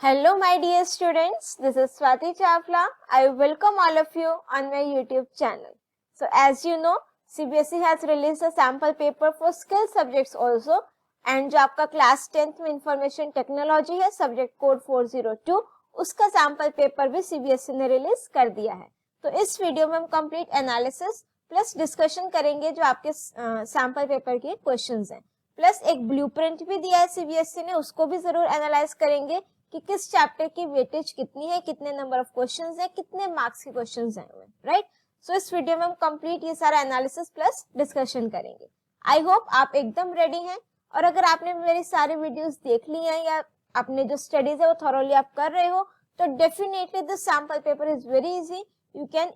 Hello my dear students, this is Swati Chawla. I welcome all of you on my YouTube channel. So as you know, CBSE has released a sample paper for skill subjects also and जो आपका class 10th में information technology है subject code 402 उसका sample paper भी CBSE ने release कर दिया है। तो इस वीडियो में हम कंप्लीट एनालिसिस प्लस डिस्कशन करेंगे जो आपके सैम्पल पेपर के क्वेश्चंस हैं, प्लस एक ब्लूप्रिंट भी दिया है CBSE ने, उसको भी जरूर एनालाइज करेंगे कि किस चैप्टर की वेटेज कितनी है, कितने नंबर ऑफ क्वेश्चंस है, कितने मार्क्स के क्वेश्चंस हैं, राइट। सो इस वीडियो में हम कंप्लीट ये सारा एनालिसिस प्लस डिस्कशन करेंगे। आई होप आप एकदम रेडी हैं और अगर आपने मेरी सारी वीडियोस देख ली हैं या अपने जो स्टडीज है वो थॉरोली आप कर रहे हो तो definitely this sample paper is very easy. You can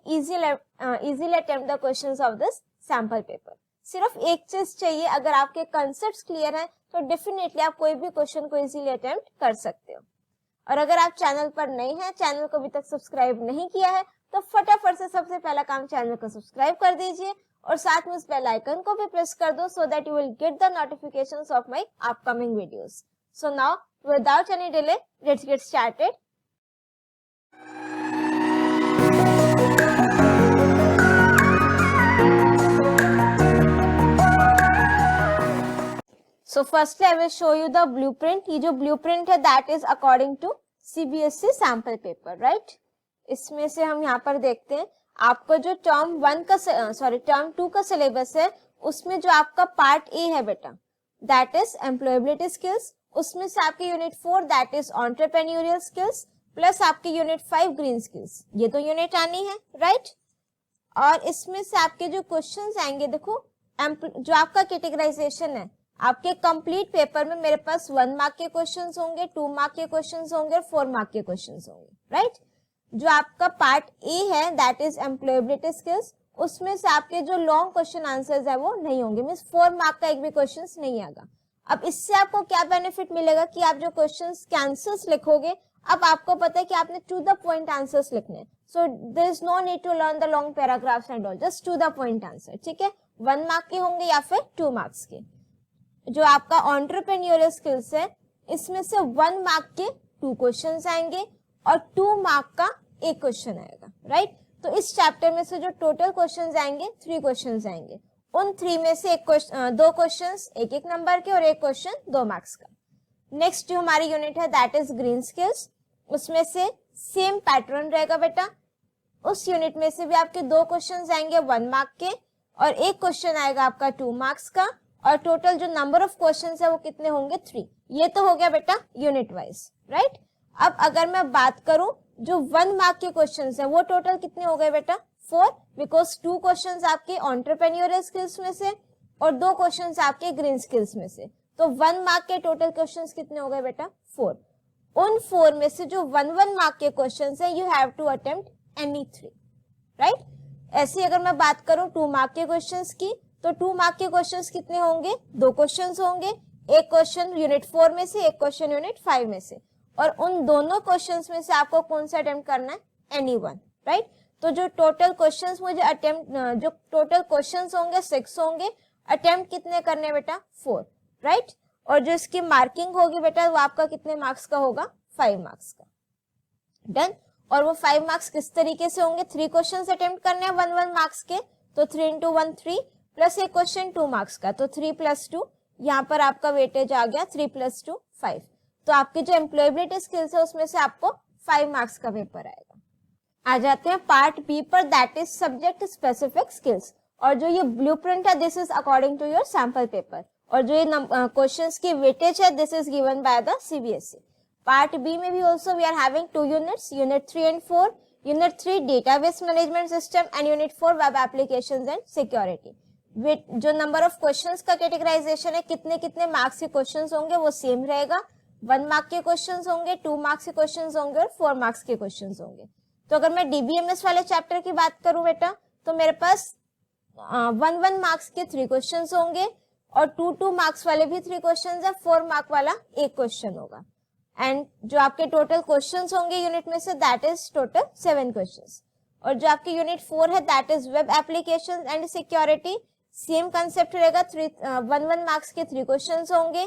easily attempt the questions of this sample paper. सिर्फ एक चीज चाहिए, अगर आपके कॉन्सेप्ट्स क्लियर हैं तो डेफिनेटली आप कोई भी क्वेश्चन को इजीली अटेम्प्ट कर सकते हो। और अगर आप चैनल पर नए हैं, चैनल को अभी तक सब्सक्राइब नहीं किया है तो फटाफट से सबसे पहला काम चैनल को सब्सक्राइब कर दीजिए और साथ में उस बेल आइकन को भी प्रेस कर दो so that you will get the notifications of my upcoming videos. So now without any delay let's get started. So firstly I will show you the blueprint. ये जो blueprint है that is according to CBSE sample paper, right? इसमें से हम यहाँ पर देखते हैं आपको जो टर्म 2 का सिलेबस है उसमें जो आपका पार्ट ए है बेटा that is employability skills, उसमें से आपके unit 4 that is entrepreneurial skills plus आपके यूनिट 5 ग्रीन स्किल्स, ये तो यूनिट आनी है, राइट। और इसमें से आपके जो क्वेश्चंस आएंगे, देखो जो आपका कैटेगराइजेशन है आपके कंप्लीट पेपर में मेरे पास 1 मार्क के क्वेश्चंस होंगे, 2 मार्क के क्वेश्चंस होंगे और 4 मार्क के क्वेश्चंस होंगे, राइट। जो आपका पार्ट ए है दैट इज एम्प्लॉयबिलिटी स्किल्स, उसमें से आपके जो लॉन्ग क्वेश्चन आंसर्स है वो नहीं होंगे, मींस 4 मार्क का एक भी क्वेश्चंस नहीं आएगा। अब इससे आपको क्या बेनिफिट मिलेगा कि आप जो क्वेश्चंस के आंसर्स लिखोगे अब आपको पता है कि आपने टू द पॉइंट आंसर्स लिखने हैं, so there is no need to learn the long paragraphs and all, just to the point answer, ठीक है। 1 मार्क के होंगे या फिर 2 मार्क्स के। जो आपका एंटरप्रेन्योरियल स्किल्स है इसमें से 1 मार्क के 2 क्वेश्चंस आएंगे और 2 मार्क का एक क्वेश्चन आएगा, राइट। तो इस चैप्टर में से जो टोटल क्वेश्चंस आएंगे 3 क्वेश्चंस आएंगे, उन 3 में से 2 क्वेश्चंस एक नंबर के और एक क्वेश्चन 2 मार्क्स का। नेक्स्ट जो हमारी यूनिट है दैट इज ग्रीन स्किल्स, उसमें से सेम पैटर्न रहेगा बेटा, उस यूनिट में से भी आपके 2 क्वेश्चंस आएंगे 1 मार्क के और एक क्वेश्चन आएगा आपका 2 मार्क्स का और टोटल जो नंबर ऑफ क्वेश्चंस है वो कितने होंगे 3। ये तो हो गया बेटा यूनिट वाइज, राइट। अब अगर मैं बात करूं जो 1 मार्क के क्वेश्चंस है वो टोटल कितने हो गए बेटा 4, बिकॉज 2 क्वेश्चंस आपके एंटरप्रेन्योरियल स्किल्स में से और 2 क्वेश्चंस आपके ग्रीन स्किल्स में से, तो 1 मार्क के टोटल क्वेश्चंस कितने हो गए बेटा 4। उन 4 में से जो 1 मार्क के क्वेश्चंस है you have to attempt any 3, right. ऐसे अगर मैं बात करूं 2 मार्क के क्वेश्चंस की तो 2 मार्क के क्वेश्चंस कितने होंगे, 2 क्वेश्चंस होंगे, एक क्वेश्चन यूनिट 4 में से एक क्वेश्चन यूनिट 5 में से, और उन दोनों क्वेश्चंस में से आपको कौन सा अटेम्प्ट करना है एनी वन, राइट। तो जो टोटल क्वेश्चंस होंगे 6 होंगे, अटेम्प्ट कितने करने बेटा 4, राइट। और जो इसकी मार्किंग होगी बेटा वो आपका कितने मार्क्स का होगा 5 मार्क्स का, डन। और वो 5 मार्क्स किस तरीके से होंगे, 3 क्वेश्चंस अटेम्प्ट करने हैं 1 मार्क्स के, तो 3 into 1 3 प्लस एक क्वेश्चन 2 मार्क्स का, तो 3 + 2, यहाँ पर आपका वेटेज आ गया 3 + 2 5। तो आपकी जो एम्प्लॉयबिलिटी स्किल्स है उसमें से आपको 5 मार्क्स का पेपर आएगा। आ जाते हैं पार्ट बी पर that is subject specific skills, और जो ये ब्लूप्रिंट है this is according to your sample paper, और जो ये क्वेश्चंस की वेटेज है this is given by the CBSE। Part B में भी also we are having 2 units, unit 3 and 4, unit 3 database management system and unit 4 web applications and security. जो number of questions का categorization है कितने कितने marks के questions होंगे वो सेम रहेगा, 1 मार्क के क्वेश्चंस होंगे, 2 मार्क्स के क्वेश्चंस होंगे और 4 मार्क्स के क्वेश्चंस होंगे। तो अगर मैं DBMS वाले चैप्टर की बात करूं बेटा तो मेरे पास 1 मार्क्स के 3 क्वेश्चंस होंगे और 2 मार्क्स वाले भी 3 क्वेश्चंस है, 4 मार्क वाला एक क्वेश्चन होगा। एंड जो आपके टोटल क्वेश्चंस होंगे यूनिट में say that is total 7 questions. और जो आपके यूनिट 4 है that is web applications and security, same concept रहेगा, 1 मार्क्स के 3 क्वेश्चंस होंगे,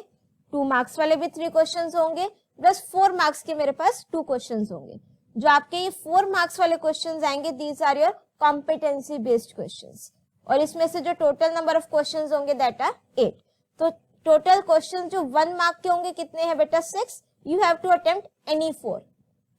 2 मार्क्स वाले भी 3 क्वेश्चंस होंगे, प्लस 4 मार्क्स के मेरे पास 2 क्वेश्चंस होंगे। जो आपके ये 4 मार्क्स वाले क्वेश्चंस आएंगे, these are your competency based questions, और इसमें से जो टोटल नंबर ऑफ क्वेश्चंस होंगे दैट आर 8। तो टोटल क्वेश्चंस जो 1 मार्क के होंगे कितने हैं बेटा, 6। You have to attempt any 4।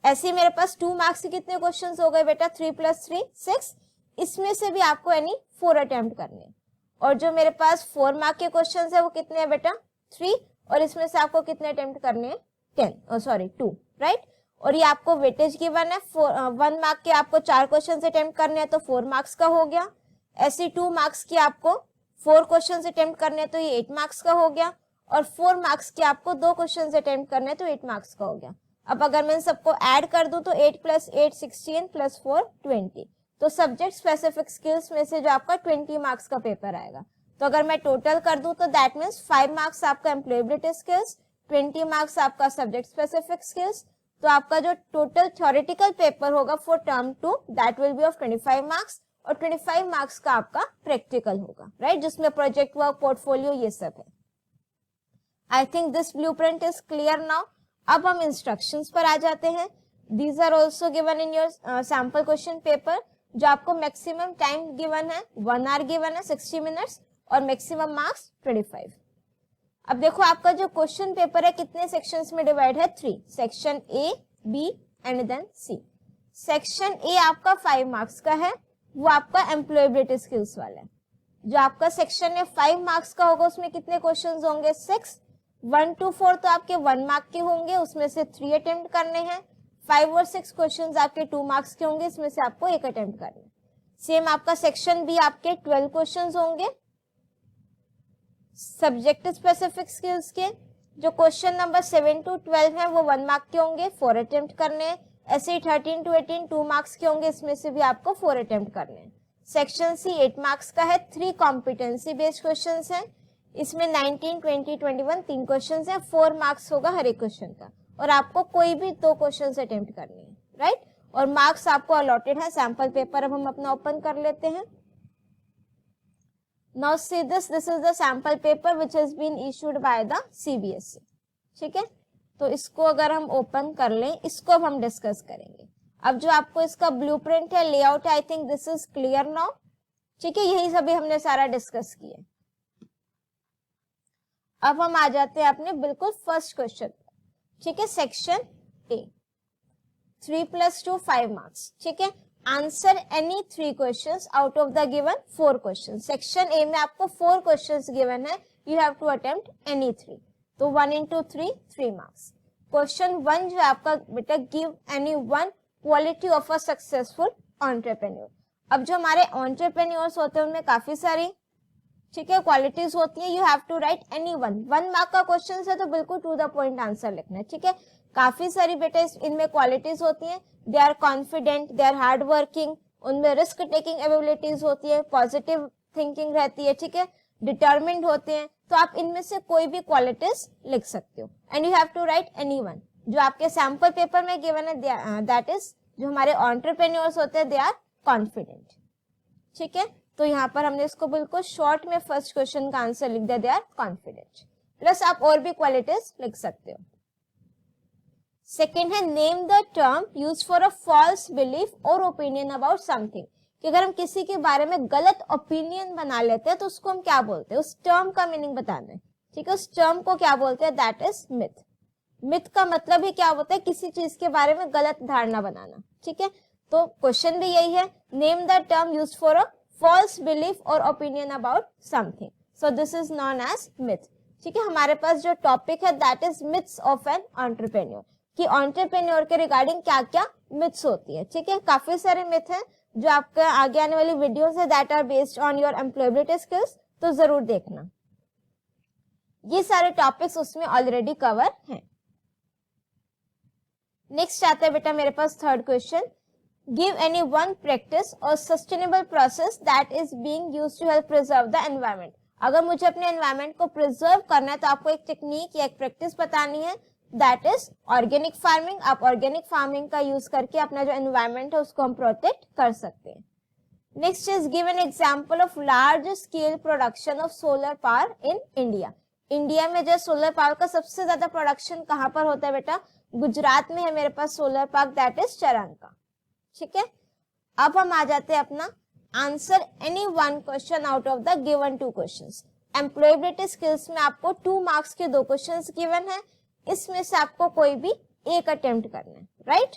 ऐसे मेरे पास 2 मार्क्स के कितने क्वेश्चंस हो गए बेटा, 3 + 3 6। इसमें से भी आपको एनी 4 अटेम्प्ट करने हैं। और जो मेरे पास 4 मार्क के क्वेश्चंस है वो कितने हैं बेटा, 3, और इसमें से आपको कितने अटेम्प्ट करने हैं, 2, राइट। और ये आपको वेटेज गिवन है, 1 मार्क के आपको 4 क्वेश्चन अटेम्प्ट करने हैं तो 4 मार्क्स का हो गया। ऐसे 2 मार्क्स के आपको 4 क्वेश्चन अटेम्प्ट करने हैं तो ये 8 मार्क्स का हो गया, और 4 मार्क्स के आपको 2 क्वेश्चन अटेम्प्ट करने हैं तो 8 मार्क्स का हो गया। अब अगर मैं सबको ऐड कर दूं तो 8 + 8 16 + 4 20। तो सब्जेक्ट स्पेसिफिक स्किल्स में से जो आपका 20 मार्क्स का पेपर आएगा। तो अगर मैं टोटल कर दूं तो दैट मीन्स 5 मार्क्स आपका एम्प्लॉयबिलिटी स्किल्स, 20 मार्क्स आपका सब्जेक्ट स्पेसिफिक स्किल्स। तो आपका जो टोटल थ्योरेटिकल पेपर होगा for term 2 that will be of 25 marks, और 25 मार्क्स का आपका प्रैक्टिकल होगा, राइट, जिसमें प्रोजेक्ट वर्क, पोर्टफोलियो, ये सब है। I think this blueprint is clear now. अब हम इंस्ट्रक्शंस पर आ जाते हैं। These are also given in your sample question paper. जो आपको मैक्सिमम टाइम गिवन है 1 आवर गिवन है 60 मिनट्स, और मैक्सिमम मार्क्स 25। अब देखो आपका जो क्वेश्चन पेपर है कितने सेक्शंस में डिवाइड है, 3, section A, B and then C. Section A आपका 5 मार्क्स का है, वो आपका एम्प्लॉयबिलिटी स्किल्स वाला है। जो आपका सेक्शन है 5 मार्क्स का होगा, उसमें कितने क्वेश्चंस होंगे, 6। 1 to 4 तो आपके 1 मार्क के होंगे, उसमें से 3 अटेम्प्ट करने हैं। 5 और 6 क्वेश्चंस आपके 2 मार्क्स के होंगे, इसमें से आपको 1 अटेम्प्ट करना है। सेम आपका सेक्शन बी आपके 12 क्वेश्चंस होंगे सब्जेक्ट स्पेसिफिक स्किल्स के। जो क्वेश्चन नंबर 7 to 12 है वो 1 मार्क के होंगे, 4 अटेम्प्ट करने हैं। ऐसे 13 to 18 2 मार्क्स के होंगे, इसमें से भी आपको 4 अटेम्प्ट करने हैं। सेक्शन सी 8 मार्क्स का है, 3 कॉम्पिटेंसी बेस्ड क्वेश्चंस हैं। इसमें 19, 20, 21 3 क्वेश्चंस हैं, 4 मार्क्स होगा हर एक क्वेश्चन का, और आपको कोई भी 2 क्वेश्चंस अटेम्प्ट करने हैं, राइट। और मार्क्स आपको अलॉटेड है। सैंपल पेपर अब हम अपना ओपन कर लेते हैं। Now see this is the sample paper which has been issued by the CBSE, ठीक है। तो इसको अगर हम ओपन कर लें, इसको अब हम डिस्कस करेंगे। अब जो आपको इसका ब्लूप्रिंट है, लेआउट है, I think this is clear now, ठीक है। यही सभी हमने सारा डिस्कस किया। अब हम आ जाते हैं अपने बिल्कुल फर्स्ट क्वेश्चन, ठीक है। सेक्शन ए, 3 + 2 5 मार्क्स, ठीक है। Answer any 3 questions out of the given 4 question. Section A में आपको 4 क्वेश्चंस गिवन है, you have to attempt any 3। तो 1 × 3 3 मार्क्स। क्वेश्चन 1 जो आपका बेटा, give any 1 quality of a successful entrepreneur. अब जो हमारे एंटरप्रेन्योर्स होते हैं उनमें काफी सारी, ठीक है, क्वालिटीज होती है। You have to write any 1 mark का क्वेश्चन है तो बिल्कुल टू द पॉइंट आंसर लिखना है, ठीक है। काफी सारी बेटा इनमें क्वालिटीज होती हैं। They are confident, they are hard working, उनमें रिस्क टेकिंग एबिलिटीज होती है, पॉजिटिव थिंकिंग रहती है, ठीक है, डिटर्मिन्ड होते हैं। तो आप इनमें से कोई भी क्वालिटीज लिख सकते हो, and you have to write any 1। जो आपके सैंपल पेपर में गिवन है दैट इज, जो हमारे एंटरप्रेन्योर्स होते हैं दे आर कॉन्फिडेंट, ठीक है। तो यहाँ पर हमने इसको बिल्कुल शॉर्ट में फर्स्ट क्वेश्चन का आंसर लिख दिया, दे आर कॉन्फिडेंट। प्लस आप और भी क्वालिटीज लिख सकते हो। सेकेंड है, name the term use for a false belief और ओपिनियन अबाउट समथिंग। कि अगर हम किसी के बारे में गलत ओपिनियन बना लेते हैं तो उसको हम क्या बोलते हैं, उस टर्म का मीनिंग बताना है, ठीक है। उस टर्म को क्या बोलते हैं, दैट इज मिथ। मिथ का मतलब ही क्या होता है, किसी चीज के बारे में गलत धारणा बनाना, ठीक है। तो क्वेश्चन भी यही है, name the term use for a false belief और opinion about something, so this is known as myth, ठीक है। हमारे पास जो टॉपिक है that is myths of an entrepreneur, कि एंटरप्रेन्योर के रिगार्डिंग क्या क्या मिथ्स होती है, ठीक है। काफी सारे मिथ हैं जो आपके आगे आने वाली वीडियोस है that are based on your employability skills, तो जरूर देखना। ये सारे टॉपिक्स उसमें ऑलरेडी कवर हैं। नेक्स्ट आता है बेटा मेरे पास third question, give any 1 practice और sustainable process that is being used to help preserve the environment. अगर मुझे अपने एनवायरनमेंट को प्रिजर्व करना है तो आपको एक टेक्निक या एक प्रैक्टिस बतानी है, दैट इज ऑर्गेनिक फार्मिंग। आप ऑर्गेनिक फार्मिंग का यूज करके अपना जो एनवायरनमेंट है उसको हम प्रोटेक्ट कर सकते हैं। Next is give an example of large scale production of solar power in India. India में जो सोलर पावर का सबसे ज्यादा प्रोडक्शन कहां पर होता है बेटा, गुजरात में है मेरे पास solar park, that is Charanka. ठीक है, अब हम आ जाते हैं अपना answer any one question out of the given 2 questions. Employability skills में आपको 2 मार्क्स के 2 क्वेश्चंस गिवन है, इसमें से आपको कोई भी एक अटेम्प्ट करना है, right.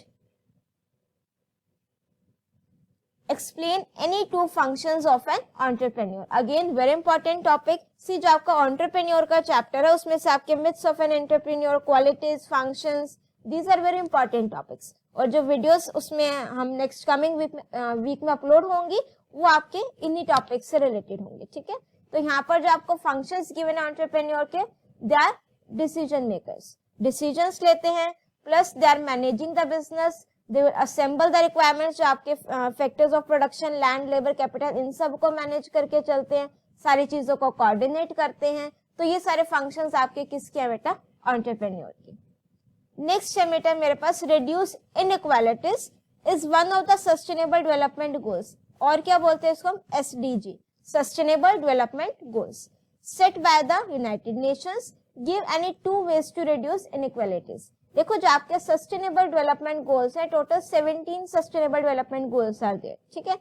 Explain any 2 functions of an entrepreneur, again very important topic. See जो आपका एंटरप्रेन्योर का चैप्टर है उसमें से आपके myths of an entrepreneur, qualities, functions, these are very important topics. और जो वीडियोस उसमें हम नेक्स्ट कमिंग वीक में अपलोड होंगी वो आपके इन्हीं टॉपिक से रिलेटेड होंगे। ठीक है, तो यहाँ पर जो आपको फंक्शंस गिवन है एंटरप्रेन्योर के, they are decision makers, decisions लेते हैं, plus they are managing the business, they will assemble the requirements, जो आपके factors of production, land, labour, capital, इन सब को मैनेज करके चलते हैं, सारी चीजों को कोऑर्डिनेट करते हैं। तो ये सारे फंक्शंस आपके किसके हैं बेटा, एंटरप्रेन्योर के। नेक्स्ट है बेटा मेरे पास reduce inequalities is one of the sustainable development goals, और क्या बोलते हैं इसको हम, SDG, sustainable development goals set by the United Nations. Give any 2 ways to reduce inequalities. देखो जो आपके सस्टेनेबल डेवलपमेंट गोल्स है, total 17 sustainable development goals are there. ठीक है,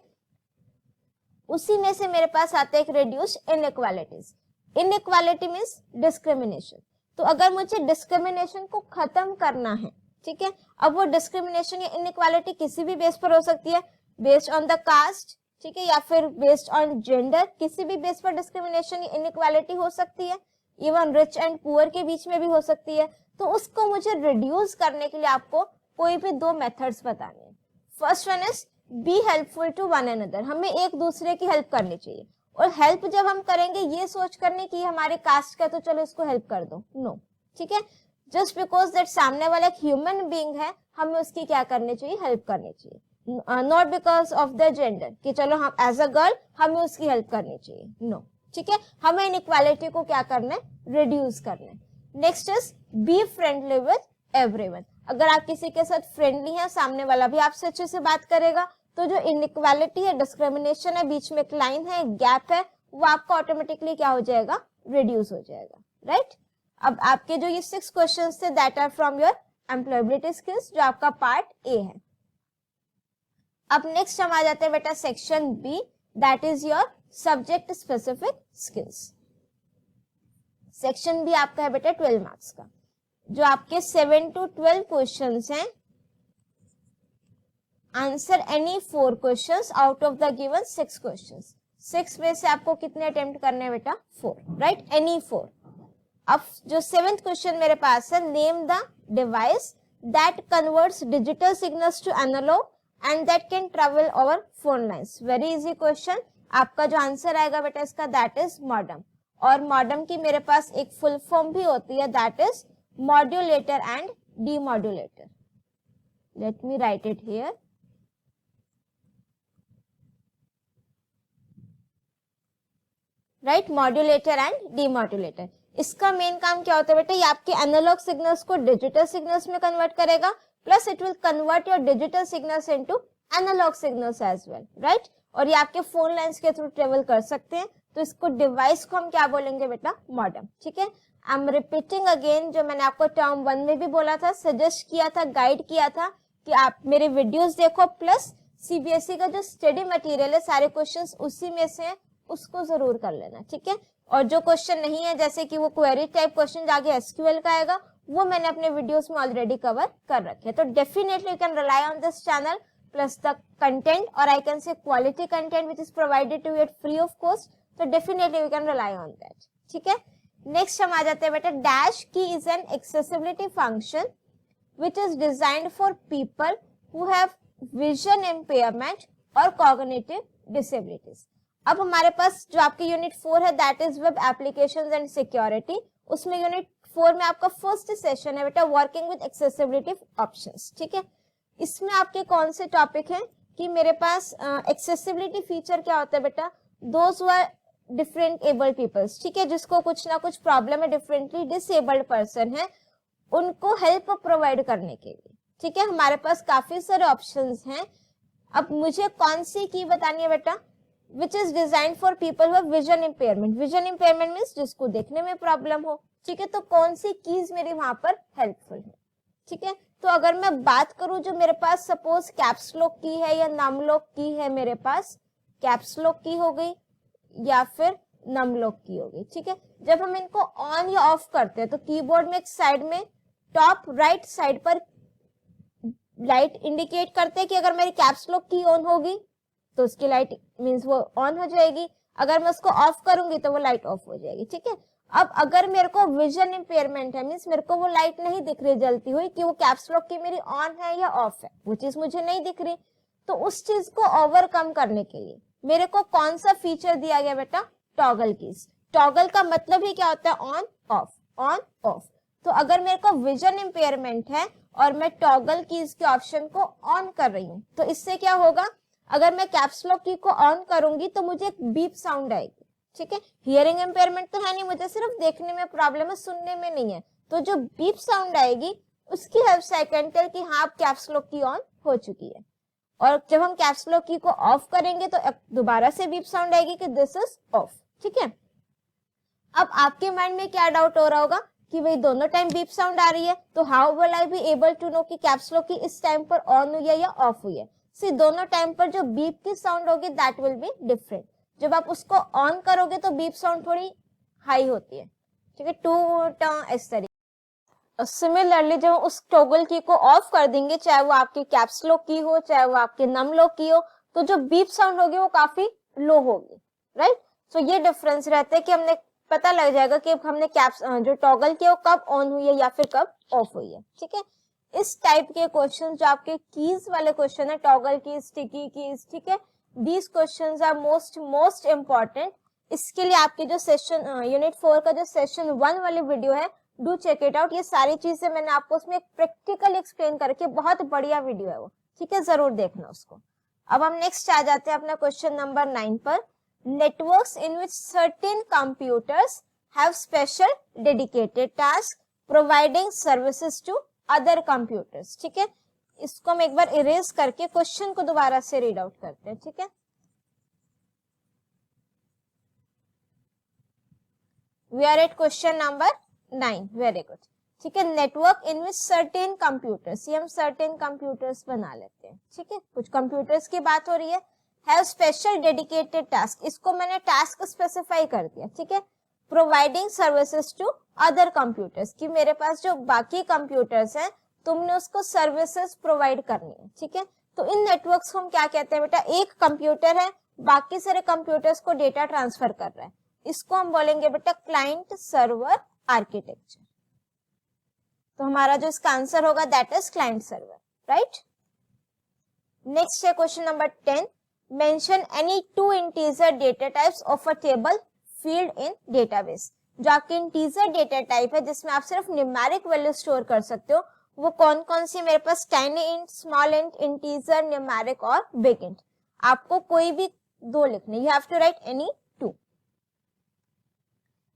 उसी में से मेरे पास आता है एक reduce inequalities. Inequality means discrimination, तो अगर मुझे डिस्क्रिमिनेशन को खत्म करना है, ठीक है, अब वो डिस्क्रिमिनेशन या इनइक्वालिटी किसी भी बेस पर हो सकती है, बेस्ड ऑन द कास्ट, ठीक है, या फिर बेस्ड ऑन जेंडर, किसी भी बेस पर डिस्क्रिमिनेशन या इनइक्वालिटी हो सकती है, इवन रिच एंड पुअर के बीच में भी हो सकती है। तो उसको मुझे रिड्यूस करने के लिए आपको कोई भी 2 मेथड्स बताने हैं। First one is be helpful to one another, हमें एक दूसरे की हेल्प करनी चाहिए। और हेल्प जब हम करेंगे ये सोच करने की हमारे कास्ट का तो चलो इसको हेल्प कर दो, नो, ठीक है, जस्ट बिकॉज दैट सामने वाला एक ह्यूमन बीइंग है, हमें उसकी क्या करनी चाहिए, हेल्प करनी चाहिए, not because of the gender कि चलो हम एज अ गर्ल हमें उसकी हेल्प करनी चाहिए, नो। ठीक है, हमें इनइक्वालिटी को क्या करना है, रिड्यूस करना है। Next is be friendly with everyone, अगर आप किसी के साथ फ्रेंडली हैं, सामने वाला भी आपसे अच्छे से बात करेगा, तो जो इनइक्वालिटी है, डिस्क्रिमिनेशन है, बीच में एक लाइन है, गैप है, वो आपका ऑटोमेटिकली क्या हो जाएगा, रिड्यूस हो जाएगा, राइट। अब आपके जो ये 6 क्वेश्चंस थे that are from your employability skills, जो आपका पार्ट ए है। अब नेक्स्ट हम आ जाते हैं बेटा section B, that is your subject specific skills. Section B आपका है बेटा 12 मार्क्स का, जो आपके 7 to 12 क्वेश्चंस हैं। Answer any 4 questions out of the given 6 questions. 6 में से आपको कितने अटेम्प्ट करने हैं बेटा, 4, राइट, एनी 4। अब जो 7th क्वेश्चन मेरे पास है, name the device that converts digital signals to analog and that can travel over phone lines. Very easy question. आपका जो आंसर आएगा बेटा इसका दैट इज मॉडेम, और मॉडेम की मेरे पास एक फुल फॉर्म भी होती है, that is modulator and demodulator. Let me write it here. Right, modulator and demodulator. इसका मेन काम क्या होता है बेटा, ये आपके एनालॉग सिग्नल्स को डिजिटल सिग्नल्स में कन्वर्ट करेगा, plus it will convert your digital signals into analog signals as well, right. और ये आपके फोन लाइंस के थ्रू ट्रेवल कर सकते हैं, तो इसको डिवाइस को हम क्या बोलेंगे बेटा, मॉडेम। ठीक है, आई एम रिपीटिंग अगेन, जो मैंने आपको टर्म 1 में भी बोला था, सजेस्ट किया था, गाइड किया था कि आप मेरे वीडियोस देखो, प्लस सीबीएसई का जो स्टडी मटेरियल है, सारे क्वेश्चंस उसी में से उसको जरूर कर लेना, ठीक है। और जो क्वेश्चन नहीं है, जैसे कि वो क्वेरी टाइप क्वेश्चन आगे एसक्यूएल का आएगा, वो मैंने अपने वीडियोस में ऑलरेडी कवर कर रखे। तो definitely you can rely on this channel plus the content, और I can say quality content which is provided to you at free of cost, तो definitely you can rely on that, ठीक है। Next हम आ जाते हैं बेटा, dash की is an accessibility function which is designed for people who have vision impairment और कॉग्निटिव डिसेबिलिटीज। अब हमारे पास जो आपकी यूनिट 4 है that is web applications and security, उसमें यूनिट 4 में आपका फर्स्ट सेशन है बेटा वर्किंग विद एक्सेसिबिलिटी ऑप्शंस, ठीक है। इसमें आपके कौन से टॉपिक हैं कि मेरे पास एक्सेसिबिलिटी फीचर क्या होता है बेटा, those who are different abled peoples, ठीक है, जिसको कुछ ना कुछ प्रॉब्लम है, डिफरेंटली डिसेबल्ड पर्सन है, उनको हेल्प प्रोवाइड करने के लिए, ठीक है। हमारे पास काफी सारे ऑप्शंस हैं। अब मुझे कौन सी की बतानी है बेटा, which is design for people who vision impairment. Vision impairment means जिसको देखने में प्रॉब्लम हो, ठीक है, तो कौन सी कीज मेरी वहां पर हेल्पफुल है, ठीक है। तो अगर मैं बात करूं जो मेरे पास सपोज कैप्स लॉक की है या नम लॉक की है, मेरे पास कैप्स लॉक की हो गई या फिर नम लॉक की हो गई, ठीक है। जब हम इनको ऑन या ऑफ करते हैं तो कीबोर्ड में एक साइड में टॉप राइट साइड पर लाइट इंडिकेट करते हैं कि अगर मेरी कैप्स लॉक की ऑन होगी तो उसकी लाइट मींस वो ऑन हो जाएगी, अगर मैं उसको ऑफ करूंगी तो वो लाइट ऑफ हो जाएगी, ठीक है। अब अगर मेरे को विजन इंपेयरमेंट है, मींस मेरे को वो लाइट नहीं दिख रही जलती हुई कि वो कैप्स लॉक की मेरी ऑन है या ऑफ है, वो चीज मुझे नहीं दिख रही, तो उस चीज को ओवरकम करने के लिए मेरे को कौन सा फीचर दिया गया बेटा, टॉगल कीज। टॉगल का मतलब ही क्या होता है, ऑन ऑफ। तो अगर मेरे को विजन इंपेयरमेंट है और मैं टॉगल कीज के ऑप्शन को ऑन कर रही हूँ, तो इससे क्या होगा, अगर मैं कैप्स लॉक की को ऑन करूंगी तो मुझे एक बीप साउंड आएगी, ठीक है। हियरिंग इंपेयरमेंट तो है नहीं, मुझे सिर्फ देखने में प्रॉब्लम है, सुनने में नहीं है, तो जो बीप साउंड आएगी उसकी हेल्प से आई कैन टेल कि हाँ कैप्स लॉक की ऑन हो चुकी है। और जब हम कैप्स लॉक की को ऑफ करेंगे तो दोबारा से बीप साउंड आएगी कि दिस इज ऑफ, ठीक है। अब आपके माइंड में क्या डाउट हो रहा होगा कि भाई दोनों टाइम बीप साउंड आ रही है, तो how will I be able to know कि कैप्स लॉक की इस टाइम पर ऑन हुई है या ऑफ हुई है। सी दोनों टाइम पर जो बीप की साउंड होगी दैट विल बी डिफरेंट। जब आप उसको ऑन करोगे तो बीप साउंड थोड़ी हाई होती है, ठीक है, टू इस तरीके। सिमिलरली जब उस टॉगल की को ऑफ कर देंगे, चाहे वो आपकी कैप्स लॉक की हो चाहे वो आपके नम लॉक की हो, तो जो बीप साउंड होगी वो काफी लो होगी, राइट। सो ये डिफरेंस रहता है कि हमने पता लग जाएगा कि हमने कैप्स जो टॉगल की वो कब ऑन हुई है या फिर कब ऑफ हुई है, ठीक है। इस टाइप के क्वेश्चन जो आपके कीज वाले क्वेश्चन है, टॉगल कीज, स्टिकी कीज, ठीक है, these questions are most important. इसके लिए आपके जो सेशन यूनिट 4 का जो सेशन 1 वाली वीडियो है, डू चेक इट आउट। ये सारी चीजें मैंने आपको उसमें एक प्रैक्टिकल एक्सप्लेन करके, बहुत बढ़िया वीडियो है वो, ठीक है, जरूर देखना उसको। अब हम नेक्स्ट आ जाते हैं अपना क्वेश्चन नंबर 9 पर। Networks in which certain computers have special dedicated task providing services to other computers, ठीक है। इसको हम एक बार इरेज करके क्वेश्चन को दोबारा से रीड आउट करते हैं, ठीक है। We are at question number 9, very good, ठीक है। Network in which certain computers, ये हम सर्टेन कंप्यूटर्स बना लेते हैं, ठीक है, कुछ कंप्यूटर्स की बात हो रही है। हैव स्पेशल डेडिकेटेड टास्क, इसको मैंने टास्क स्पेसिफाई कर दिया, ठीक है। Providing services to other computers, कि मेरे पास जो बाकी कंप्यूटर्स हैं तुमने उसको सर्विसेज प्रोवाइड करनी है, ठीक है। तो इन नेटवर्क्स को हम क्या कहते हैं बेटा, एक कंप्यूटर है बाकी सारे कंप्यूटर्स को डेटा ट्रांसफर कर रहा है, इसको हम बोलेंगे बेटा क्लाइंट सर्वर आर्किटेक्चर। तो हमारा जो इसका आंसर होगा that is client server, right. Next है question number 10। Mention any 2 integer data types of a table field in database. जो आपके इंटीजर डेटा टाइप है जिसमें आप सिर्फ न्यूमेरिक वैल्यू स्टोर कर सकते हो, वो कौन कौन सी मेरे पास, tiny int, small int, integer, numeric और बिग इंट। आपको कोई भी 2 लिखने, you have to write any 2।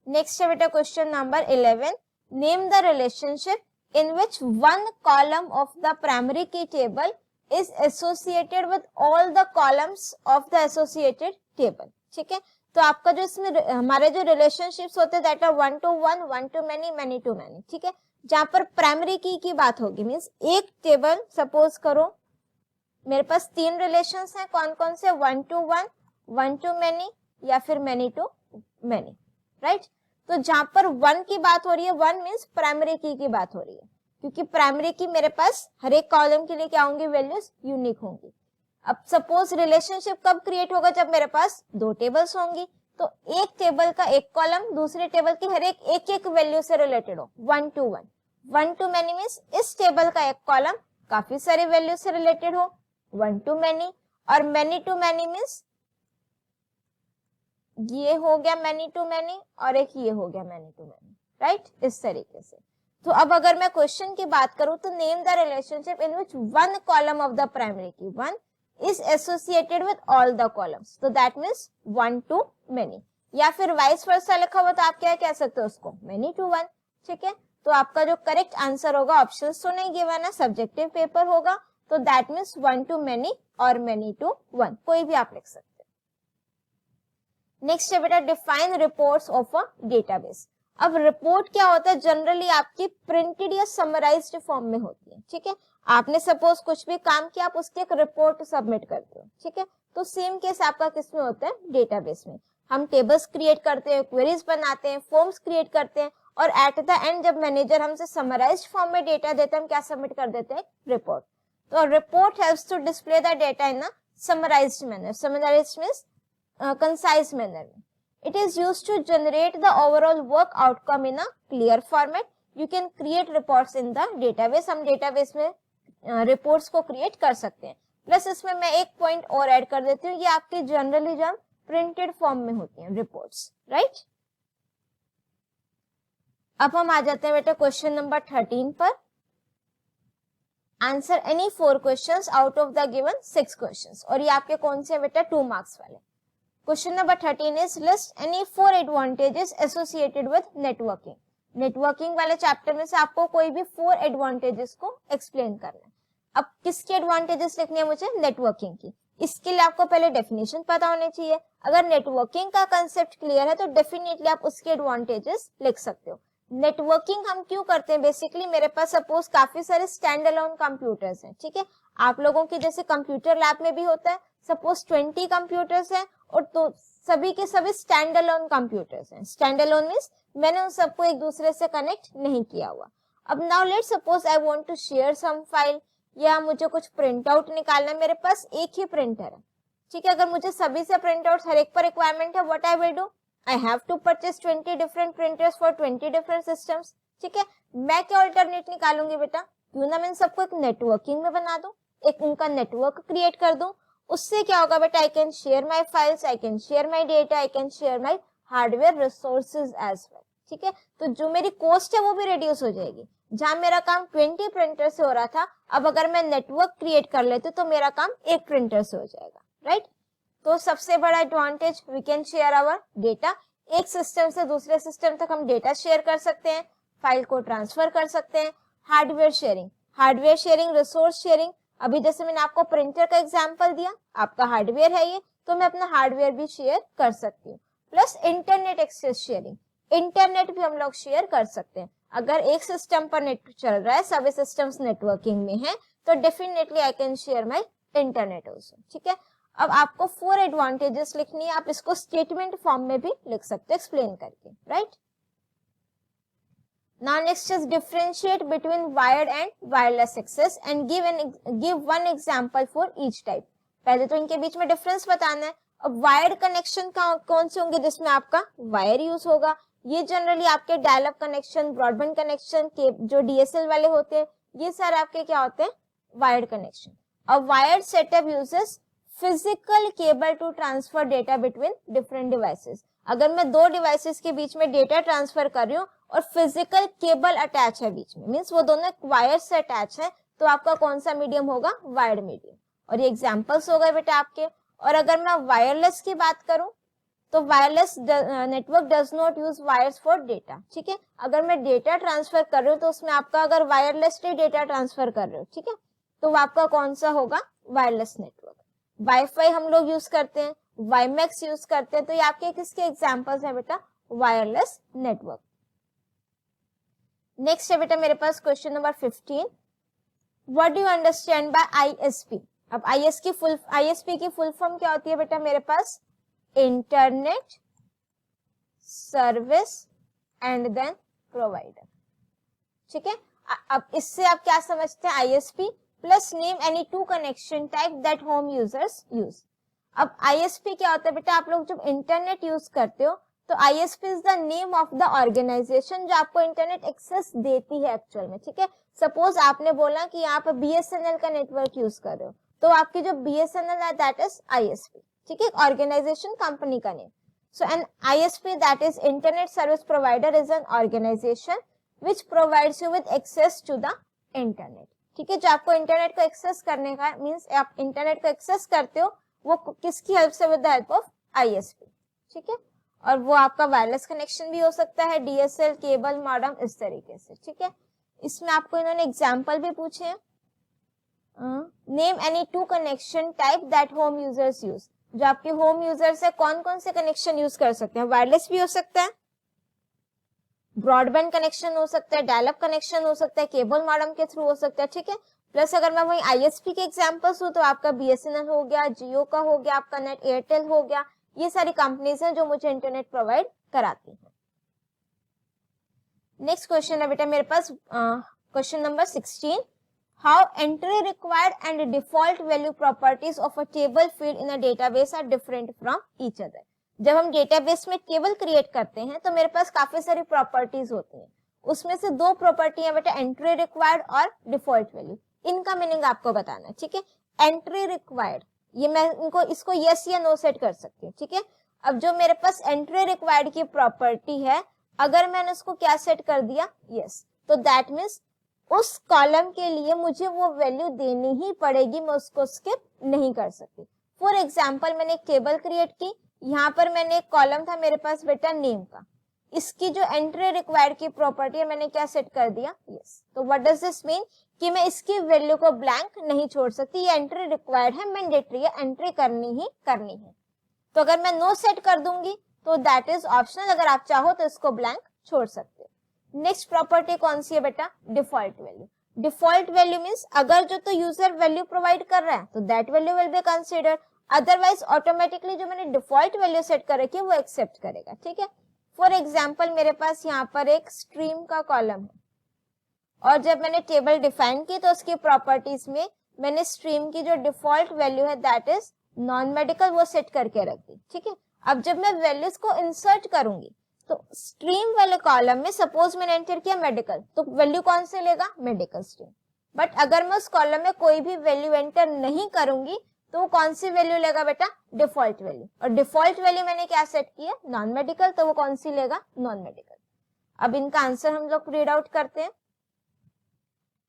Next है बेटा question number 11। Name the relationship in which one column of the primary key table is associated with all the columns of the associated table, ठीक है। तो आपका जो इसमें हमारे जो रिलेशनशिप्स होते हैं that are 1 to 1, 1 to many, many to many, ठीक है। जहां पर प्राइमरी की बात होगी, मींस एक टेबल सपोज करो मेरे पास 3 रिलेशंस हैं, कौन कौन से, 1 to 1, 1 to many या फिर many to many, राइट। तो जहां पर 1 की बात हो रही है, 1 मींस प्राइमरी की बात हो रही है, क्योंकि प्राइमरी की मेरे पास हर एक कॉलम के लिए क्या होंगी, वैल्यूज यूनिक होंगी। अब सपोज रिलेशनशिप कब क्रिएट होगा, जब मेरे पास 2 टेबल्स होंगी, तो एक टेबल का एक कॉलम दूसरे टेबल की हर एक वैल्यू से रिलेटेड हो, 1 to 1। 1 to many मींस इस टेबल का एक कॉलम काफी सारी वैल्यू से रिलेटेड हो, 1 to many। और many to many मींस ये हो गया many to many और एक ये हो गया many to many, राइट, इस तरीके से। तो अब अगर मैं क्वेश्चन की बात करूं तो name the relationship in which one column of the primary की 1 is associated with all the columns, तो that means 1 to many, या फिर वाइस वर्सा लिखा हुआ तो आप क्या कह सकते हो उसको, many to 1, ठीक है। तो आपका जो करेक्ट आंसर होगा, ऑप्शंस तो नहीं गिवन है, सब्जेक्टिव पेपर होगा, तो that means 1 to many और many to 1, कोई भी आप लिख सकते हैं। नेक्स्ट है बेटा define reports of a database. अब रिपोर्ट क्या होता है, जनरली आपकी प्रिंटेड या समराइज्ड फॉर्म में होती है, ठीक है। आपने सपोज कुछ भी काम किया, आप उसकी एक रिपोर्ट सबमिट करते हो, ठीक है। तो सेम केस आपका किस में होता है, डेटाबेस में। हम टेबल्स क्रिएट करते हैं, क्वेरीज बनाते हैं, फॉर्म्स क्रिएट करते हैं, और एट द एंड जब मैनेजर हमसे समराइज्ड फॉर्म में डेटा देते हैं, हम क्या सबमिट कर देते हैं, रिपोर्ट। तो report helps to display the data in a summarised manner. Summarised means concise manner में। It is used to generate the overall work outcome in a clear format. You can create reports in the database. हम database में reports को create कर सकते हैं। Plus इसमें मैं एक पॉइंट और ऐड कर देती हूँ, ये आपके जनरली जब प्रिंटेड फॉर्म में होती हैं रिपोर्ट्स, राइट। अब हम आ जाते हैं बेटा क्वेश्चन नंबर 13 पर। Answer any 4 questions out of the given 6 questions, और ये आपके कौन से बेटा 2 मार्क्स वाले। Question number 13 is list any 4 advantages associated with networking. Networking वाले चैप्टर में से आपको कोई भी 4 एडवांटेजेस को एक्सप्लेन करना है। अब किसके एडवांटेजेस लिखने हैं मुझे, नेटवर्किंग की। इसके लिए आपको पहले डेफिनेशन पता होनी चाहिए। अगर नेटवर्किंग का कंसेप्ट क्लियर है तो डेफिनेटली आप उसके एडवांटेजेस लिख सकते हो। नेटवर्किंग हम क्यों करते हैं, बेसिकली मेरे पास सपोज काफी सारे स्टैंड अलोन कंप्यूटर्स हैं, ठीक है। आप लोगों की जैसे कंप्यूटर लैब में भी होता है, सपोज 20 कंप्यूटर्स हैं, और तो सभी के सभी स्टैंड अलोन कंप्यूटर्स हैं। स्टैंड अलोन मींस मैंने उन सबको एक दूसरे से कनेक्ट नहीं किया हुआ। अब now let's suppose I want to share some file, या मुझे कुछ प्रिंट आउट निकालना है, मेरे पास एक ही प्रिंटर है, ठीक है। अगर मुझे सभी से प्रिंट आउट हर एक पर रिक्वायरमेंट है, what I will do, I have to purchase 20 different printers for 20 different systems, ठीक है। मैं क्या अल्टरनेट निकालूंगी बेटा, क्यों ना मैं सबको एक नेटवर्किंग में बना दूं, एक उनका नेटवर्क क्रिएट कर दूं। उससे क्या होगा बेटा, I can share my files, I can share my data, I can share my hardware resources as well, ठीक है। तो जो मेरी कॉस्ट है वो भी रिड्यूस हो जाएगी। जहां मेरा काम 20 प्रिंटर से हो रहा था, अब अगर मैं नेटवर्क क्रिएट कर लेती हूँ तो मेरा काम एक प्रिंटर से हो जाएगा, राइट। तो सबसे बड़ा advantage, we can share our data. एक सिस्टम से दूसरे सिस्टम तक हम डेटा शेयर कर सकते हैं, फाइल को ट्रांसफर कर सकते हैं। Hardware sharing, resource sharing. अभी जैसे मैंने आपको प्रिंटर का एग्जांपल दिया, आपका हार्डवेयर है ये, तो मैं अपना हार्डवेयर भी शेयर कर सकती हूँ। Plus internet access sharing, internet भी हम लोग शेयर कर सकते हैं। अगर एक सिस्टम पर नेट चल रहा है, सभी सिस्टम्स नेटवर्किंग में है, तो definitely I can share my internet also, ठीक है। अब आपको 4 एडवांटेजेस लिखनी है, आप इसको स्टेटमेंट फॉर्म में भी लिख सकते हो एक्सप्लेन करके, right. Now next is differentiate between wired and wireless access and give one example for each type. पहले तो इनके बीच में डिफरेंस बताना है। अब वायर्ड कनेक्शन कौन से होंगे, जिसमें आपका वायर यूज होगा। ये जनरली आपके dial up connection, broadband connection के जो DSL वाले होते हैं, ये सारे आपके क्या होते हैं, वायर्ड कनेक्शन। अब wired setup uses physical cable to transfer data between different devices. अगर मैं 2 डिवाइसेस के बीच में डेटा ट्रांसफर कर रही हूँ और फिजिकल केबल अटैच है बीच में, मींस वो दोनों वायर से अटैच है, तो आपका कौन सा मीडियम होगा, वायर्ड मीडियम। और ये एग्जांपल्स हो गए बेटा आपके। और अगर मैं वायरलेस की बात करूं तो wireless network does not use wires for data, ठीक है। अगर मैं डेटा ट्रांसफर कर रही हूँ तो उसमें आपका अगर वायरलेसली डेटा ट्रांसफर कर रहे हो, ठीक है, तो वो आपका कौन सा होगा, वायरलेस नेटवर्क। वाईफाई हम लोग यूज करते हैं, वाईमैक्स यूज करते हैं, तो ये आपके किसके एग्जांपल्स है बेटा, वायरलेस नेटवर्क। नेक्स्ट है बेटा मेरे पास question number 15, what do you understand by ISP. अब आईएसपी की फुल फॉर्म क्या होती है बेटा मेरे पास, internet service and then provider, ठीक है। अब इससे आप क्या समझते हैं, ISP plus name any 2 connection type that home users use. अब आईएसपी क्या होता है बेटा, आप लोग जब इंटरनेट यूज करते हो तो ISP is the name of the organisation जो आपको इंटरनेट एक्सेस देती है एक्चुअल में, ठीक है। सपोज आपने बोला कि आप बीएसएनएल का नेटवर्क यूज कर रहे हो, तो आपकी जो बीएसएनएल है दैट इज आईएसपी, ठीक है, ऑर्गेनाइजेशन कंपनी का name. So an ISP that is internet service provider is an organisation which provides you with access to the internet, ठीक है। जो आपको इंटरनेट को एक्सेस करने का मींस आप इंटरनेट को एक्सेस करते हो वो किसकी हेल्प से, with the help of ISP, ठीक है। और वो आपका वायरलेस कनेक्शन भी हो सकता है, डीएसएल, केबल, मॉडेम, इस तरीके से, ठीक है। इसमें आपको इन्होंने एग्जांपल भी पूछे हैं, name any 2 connection type that home users use. जो आपके होम यूजर्स है कौन कौन से कनेक्शन यूज कर सकते हैं, वायरलेस भी हो सकता है, ब्रॉडबैंड कनेक्शन हो सकता है, डायल-अप कनेक्शन हो सकता है, केबल मॉडेम के थ्रू हो सकता है, ठीक है। प्लस अगर मैं वही आईएसपी के एग्जांपल्स हूँ तो आपका बीएसएनएल हो गया, जियो का हो गया, आपका नेट एयरटेल हो गया, ये सारी कंपनीज हैं जो मुझे इंटरनेट प्रोवाइड कराती हैं। नेक्स्ट क्वेश्चन है बेटा मेरे पास question number 16, how entry required and default value properties of a table field in a database are different from each other. जब हम डेटाबेस में टेबल क्रिएट करते हैं तो मेरे पास काफी सारी प्रॉपर्टीज होती हैं, उसमें से दो प्रॉपर्टी है बेटा एंट्री रिक्वायर्ड और डिफॉल्ट वैल्यू। इनका मीनिंग आपको बताना है, ठीक है। एंट्री रिक्वायर्ड, ये मैं इसको यस या नो सेट कर सकती हूँ, ठीक है। अब जो मेरे पास एंट्री रिक्वायर्ड की प्रॉपर्टी है, अगर मैंने उसको क्या सेट कर दिया यस, तो दैट मीन्स उस कॉलम के लिए मुझे वो वैल्यू देनी ही पड़ेगी, मैं उसको स्किप नहीं कर सकती। फॉर एग्जाम्पल मैंने एक टेबल क्रिएट की, यहाँ पर मैंने एक कॉलम था मेरे पास बेटा नेम का, इसकी जो एंट्री रिक्वायर्ड की प्रॉपर्टी है मैंने क्या सेट कर दिया यस। तो व्हाट डज दिस मीन कि मैं इसकी वैल्यू को ब्लैंक नहीं छोड़ सकती, ये एंट्री रिक्वायर्ड है, मैंडेटरी है, एंट्री करनी ही करनी है। तो अगर मैं नो सेट कर दूंगी तो दैट इज ऑप्शनल, अगर आप चाहो तो इसको ब्लैंक छोड़ सकते हो। नेक्स्ट प्रॉपर्टी कौन सी है बेटा default value. Default value means अगर जो तो यूजर वैल्यू प्रोवाइड कर रहा है तो that value will be considered, otherwise automatically जो मैंने डिफॉल्ट वैल्यू सेट कर रखी है वो एक्सेप्ट करेगा, ठीक है। फॉर एग्जाम्पल मेरे पास यहाँ पर एक स्ट्रीम का कॉलम है और जब मैंने टेबल डिफाइन की तो उसकी प्रॉपर्टीज में मैंने स्ट्रीम की जो डिफॉल्ट वैल्यू है दैट इज नॉन मेडिकल वो सेट करके रख दी, ठीक है। अब जब मैं वैल्यूज को इंसर्ट करूंगी तो स्ट्रीम वाले कॉलम में सपोज मैंने एंटर किया मेडिकल, तो वैल्यू कौन से लेगा मेडिकल स्ट्रीम। बट अगर मैं उस कॉलम में कोई भी वैल्यू एंटर नहीं करूंगी तो वो कौन सी वैल्यू लेगा बेटा डिफॉल्ट वैल्यू, और डिफॉल्ट वैल्यू मैंने क्या सेट की है नॉन मेडिकल, तो वो कौन सी लेगा नॉन मेडिकल। अब इनका आंसर हम लोग रीड आउट करते हैं।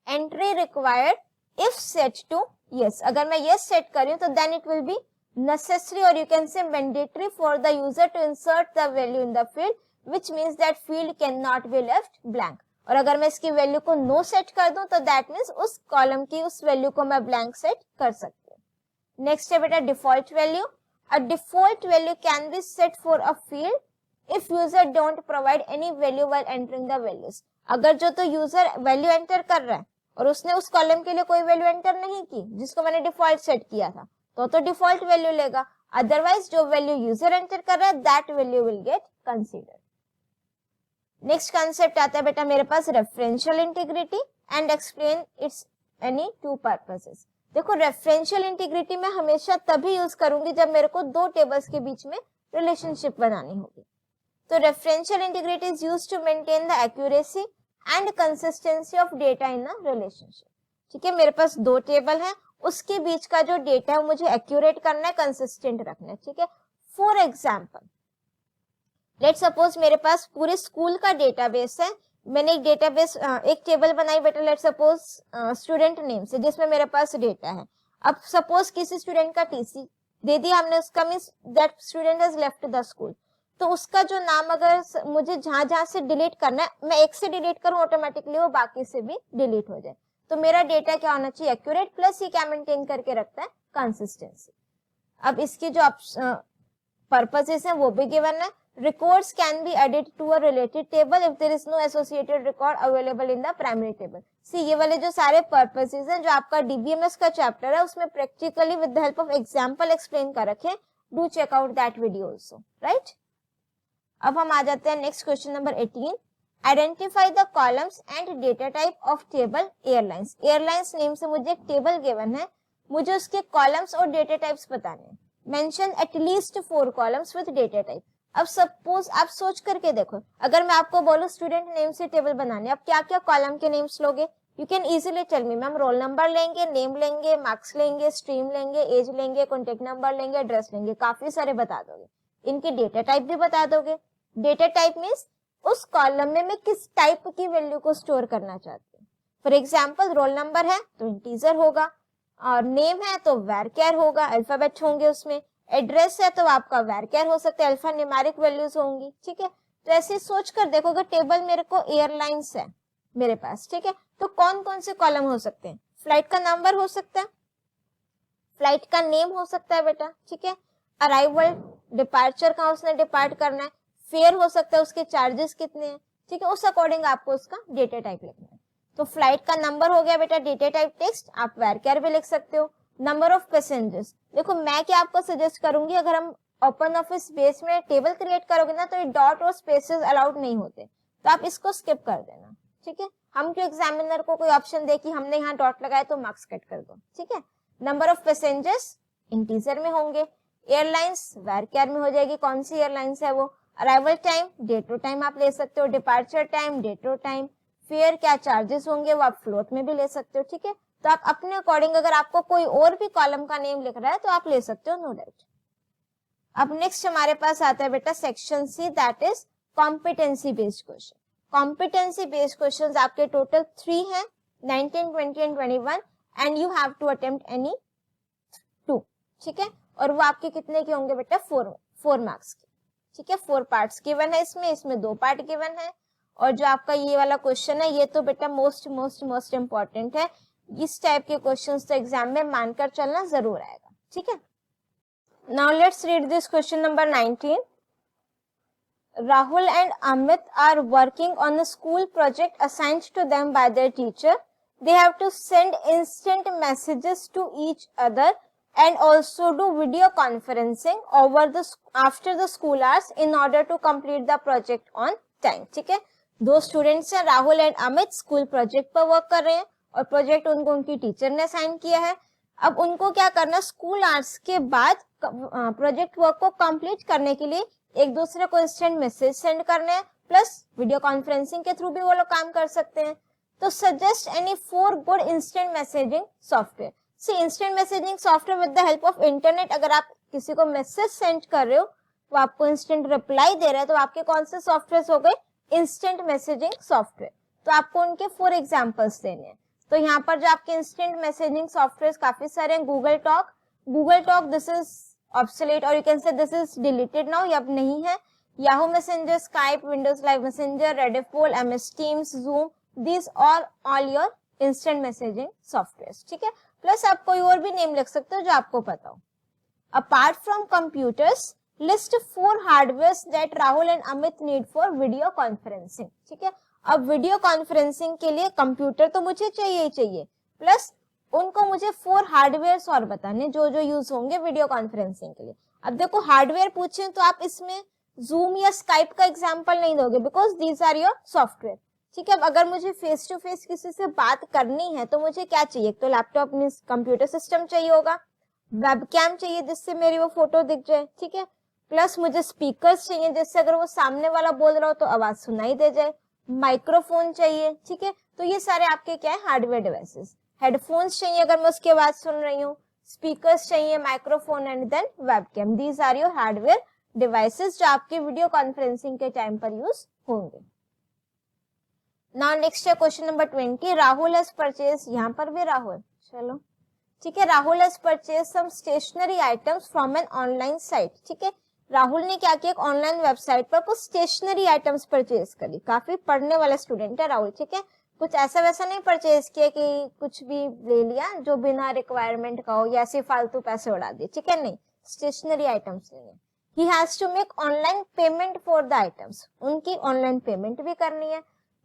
Entry required if set to yes, अगर मैं यस सेट कर रही हूं तो then it will be necessary or you can say mandatory for the user to insert the value in the field, which means that field cannot be left blank। और अगर मैं इसकी वैल्यू को no set कर दूं तो that means उस column की उस वैल्यू को मैं ब्लैंक सेट कर सकती हूँ। नेक्स्ट है बेटा default value. A default value can be set for a field if user don't provide any value while entering the values. अगर जो तो यूजर वैल्यू एंटर कर रहा है और उसने उस कॉलम के लिए कोई वैल्यू एंटर नहीं की जिसको मैंने डिफॉल्ट सेट किया था तो डिफॉल्ट वैल्यू लेगा, अदरवाइज जो वैल्यू यूजर एंटर कर रहा है that value will get considered. Next concept आता है बेटा मेरे पास referential integrity and explain its any two purposes. देखो रेफरेंशियल इंटीग्रिटी मैं हमेशा तभी यूज करूंगी जब मेरे को दो टेबल्स के बीच में रिलेशनशिप बनानी होगी। तो referential integrity is used to maintain the accuracy and consistency of data in a relationship, ठीक है। मेरे पास दो टेबल है, उसके बीच का जो डेटा है मुझे एक्यूरेट करना है, कंसिस्टेंट रखना है, ठीक है। फॉर एग्जांपल लेट्स सपोज मेरे पास पूरे स्कूल का डेटाबेस है, मैंने एक डेटाबेस एक टेबल बनाई बेटा लेट्स सपोज स्टूडेंट नेम से जिसमें मेरे पास डेटा है। अब सपोज किसी स्टूडेंट का टीसी दे दिया हमने, उसका means that student has left the school, तो उसका जो नाम अगर मुझे जहां से डिलीट करना है, मैं एक से डिलीट करूं ऑटोमेटिकली वो बाकी से भी डिलीट हो जाए। तो मेरा डेटा क्या होना चाहिए एक्यूरेट, प्लस ये क्या मेंटेन करके रखता है कंसिस्टेंसी। अब इसकी जो पर्पसेस हैं वो भी गिवन है। Records can be added to a related table if there is no associated record available in the primary table. See ये वाले जो सारे पर्पसेस हैं जो आपका डीबीएमएस का चैप्टर है उसमें practically with the help of example explain कर रखे हैं, do check out that video also, right. अब हम आ जाते हैं next question number 18। Identify the columns and data type of table airlines. Airlines name से मुझे एक टेबल गिवन है, मुझे उसके कॉलम्स और डेटा टाइप्स बताने हैं। Mention at least 4 columns with data type. अब सपोज आप सोच करके देखो, अगर मैं आपको बोलूं स्टूडेंट नेम से टेबल बनाने, आप क्या क्या कॉलम के नेम्स लोगे? You can easily tell me ma'am, roll number लेंगे, नेम लेंगे, मार्क्स लेंगे, स्ट्रीम लेंगे, एज लेंगे, कॉन्टेक्ट नंबर लेंगे, एड्रेस लेंगे, काफी सारे बता दोगे। इनके डेटा टाइप भी बता दोगे। डेटा टाइप मीन्स उस कॉलम में मैं किस टाइप की वैल्यू को स्टोर करना चाहती हूँ। फॉर एग्जाम्पल रोल नंबर है तो इंटीजर होगा, और नेम है तो वैरकेर होगा, अल्फाबेट होंगे उसमें। एड्रेस है तो आपका वैरकेर हो सकता है, अल्फा न्यूमेरिक वैल्यूज होंगी, ठीक है। तो ऐसे सोच कर देखो, अगर टेबल मेरे को एयरलाइंस है मेरे पास, ठीक है, तो कौन कौन से कॉलम हो सकते हैं? फ्लाइट का नंबर हो सकता है, फ्लाइट का नेम हो सकता है बेटा, ठीक है। अराइवल डिपार्चर कहाँ उसने डिपार्ट करना है, फेयर हो सकता है, उसके चार्जेस कितने हैं, ठीक है, उस अकॉर्डिंग आपको उसका डेटा टाइप लिखना है। तो फ्लाइट का नंबर हो गया बेटा डेटा टाइप टेक्स्ट, आप वेयर भी लिख सकते हो। नंबर ऑफ पैसेंजर्स, देखो मैं क्या आपको सजेस्ट करूंगी, अगर हम ओपन ऑफिस बेस में टेबल क्रिएट करोगे ना तो ये डॉट और स्पेसेस अलाउड नहीं होते, तो आप इसको स्किप कर देना। ठीक है, हम क्यों एग्जामिनर को कोई ऑप्शन दे कि हमने यहाँ डॉट लगाया तो मार्क्स कट कर दो। ठीक है, नंबर ऑफ पैसेंजर्स इंटीजर में होंगे, एयरलाइंस वेयर में हो जाएगी, कौन सी एयरलाइंस है वो, अराइवल टाइम डेट और टाइम आप ले सकते हो, डिपार्चर टाइम डेट और टाइम, फेयर क्या चार्जेस होंगे वो आप फ्लोट में भी ले सकते हो। ठीक है, तो आप अपने अकॉर्डिंग अगर आपको कोई और भी कॉलम का नेम लिख रहा है तो आप ले सकते हो, नो डाउट। अब नेक्स्ट हमारे पास आता है बेटा section C, that is competency based question. Competency based questions आपके टोटल 3 हैं, 19, 20 and 21, and you have to attempt any 2। ठीक है, और वो आपके कितने के होंगे बेटा, 4 मार्क्स के। ठीक है, 4 पार्ट्स गिवन है इसमें 2 पार्ट गिवन है, और जो आपका ये वाला क्वेश्चन है ये तो बेटा मोस्ट इंपॉर्टेंट है। इस टाइप के क्वेश्चंस तो एग्जाम में मानकर चलना जरूर आएगा। ठीक है, now let's read this question number 19। Rahul and Amit are working on a school project assigned to them by their teacher. They have to send instant messages to each other and also do video conferencing after the school hours in order to complete the project on time. ठीक है, 2 students हैं, Rahul and Amit, school project पर work कर रहे हैं और project उनको उनकी टीचर ने असाइन किया है। अब उनको क्या करना, स्कूल आवर्स के बाद प्रोजेक्ट वर्क को कंप्लीट करने के लिए एक दूसरे को इंस्टेंट मैसेज सेंड करने हैं, प्लस वीडियो कॉन्फ्रेंसिंग के थ्रू भी वो लोग काम कर सकते हैं। तो suggest any 4 good instant messaging software. See instant messaging software with the help of internet, अगर आप किसी को मैसेज सेंड कर रहे हो वो आपको इंस्टेंट रिप्लाई दे रहा है, तो आपके कौन से सॉफ्टवेयर हो गए, इंस्टेंट मैसेजिंग सॉफ्टवेयर। तो आपको उनके 4 एग्जांपल्स देने हैं। तो यहाँ पर जो आपके इंस्टेंट मैसेजिंग सॉफ्टवेयर काफी सारे हैं, Google Talk this is obsolete और you can say this is deleted now, ये अब नहीं है। Yahoo Messenger, Skype, Windows Live Messenger, Rediffmail, MS Teams, Zoom, this all your instant messaging software. ठीक है, प्लस आप कोई और भी नेम लिख सकते हो जो आपको पता हो। Apart from computers, list 4 hardware that Rahul and Amit need for video conferencing. ठीक है, अब वीडियो कॉन्फ्रेंसिंग के लिए कंप्यूटर तो मुझे चाहिए ही चाहिए, प्लस उनको मुझे 4 हार्डवेयर और बताने जो जो यूज होंगे वीडियो कॉन्फ्रेंसिंग के लिए। अब देखो हार्डवेयर पूछे तो आप इसमें जूम या स्काइप का एग्जांपल नहीं दोगे, because these are your software. ठीक है, अब अगर मुझे फेस टू फेस किसी से बात करनी है तो मुझे क्या चाहिए, तो लैपटॉप में कंप्यूटर सिस्टम चाहिए होगा, वेबकैम चाहिए जिससे मेरी वो फोटो दिख जाए। ठीक है, प्लस मुझे स्पीकर्स चाहिए जिससे अगर वो सामने वाला बोल रहा हो तो आवाज सुनाई दे जाए, माइक्रोफोन चाहिए। ठीक है, तो ये सारे आपके क्या है, हार्डवेयर डिवाइसेस। हेडफोन्स चाहिए अगर मैं उसकी आवाज सुन रही हूँ, स्पीकर्स चाहिए, microphone and then webcam. These are your hardware devices जो आपके वीडियो कॉन्फ्रेंसिंग के टाइम पर यूज होंगे। नाउ नेक्स्ट है question number 20। Rahul has purchase, यहाँ पर भी राहुल, चलो ठीक है, Rahul has purchase some stationery items from an online site. ठीक है, राहुल ने क्या किया, एक ऑनलाइन वेबसाइट पर कुछ स्टेशनरी आइटम्स परचेज करी। काफी पढ़ने वाला स्टूडेंट है राहुल। ठीक है, कुछ ऐसा वैसा नहीं परचेज किया कि कुछ भी ले लिया जो बिना रिक्वायरमेंट का हो या ऐसे फालतू पैसे उड़ा दिए। ठीक है, नहीं, स्टेशनरी आइटम्स लेने। He has to make online payment for the items, उनकी ऑनलाइन पेमेंट भी करनी है।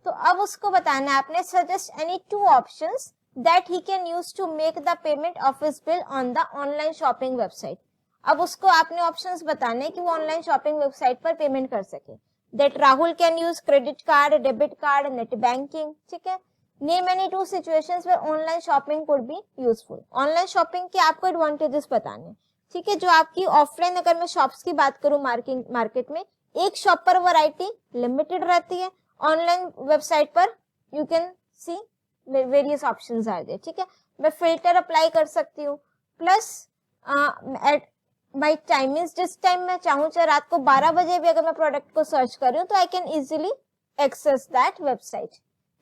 तो अब उसको बताना है आपने, suggest any 2 options that he can use to make the payment of his bill on the online shopping website। अब उसको आपने ऑप्शंस बताने कि वो ऑनलाइन शॉपिंग वेबसाइट पर पेमेंट कर सके। That Rahul can use credit card, debit card, net banking। ठीक है, name any 2 situations where online shopping could be useful। Online shopping के आपको एडवांटेजेस बताने। ठीक है, जो आपकी ऑफलाइन अगर मैं शॉप्स की बात करूं मार्केट में, एक शॉप पर वैरायटी लिमिटेड रहती है, ऑनलाइन वेबसाइट पर you can see various options are there. ठीक है, मैं फिल्टर अप्लाई कर सकती हूँ, प्लस एट माय टाइमिंग्स, जिस टाइम मैं चाहूँ, चाहे रात को 12 बजे भी अगर मैं प्रोडक्ट को सर्च कर रही हूँ तो I can easily access that website,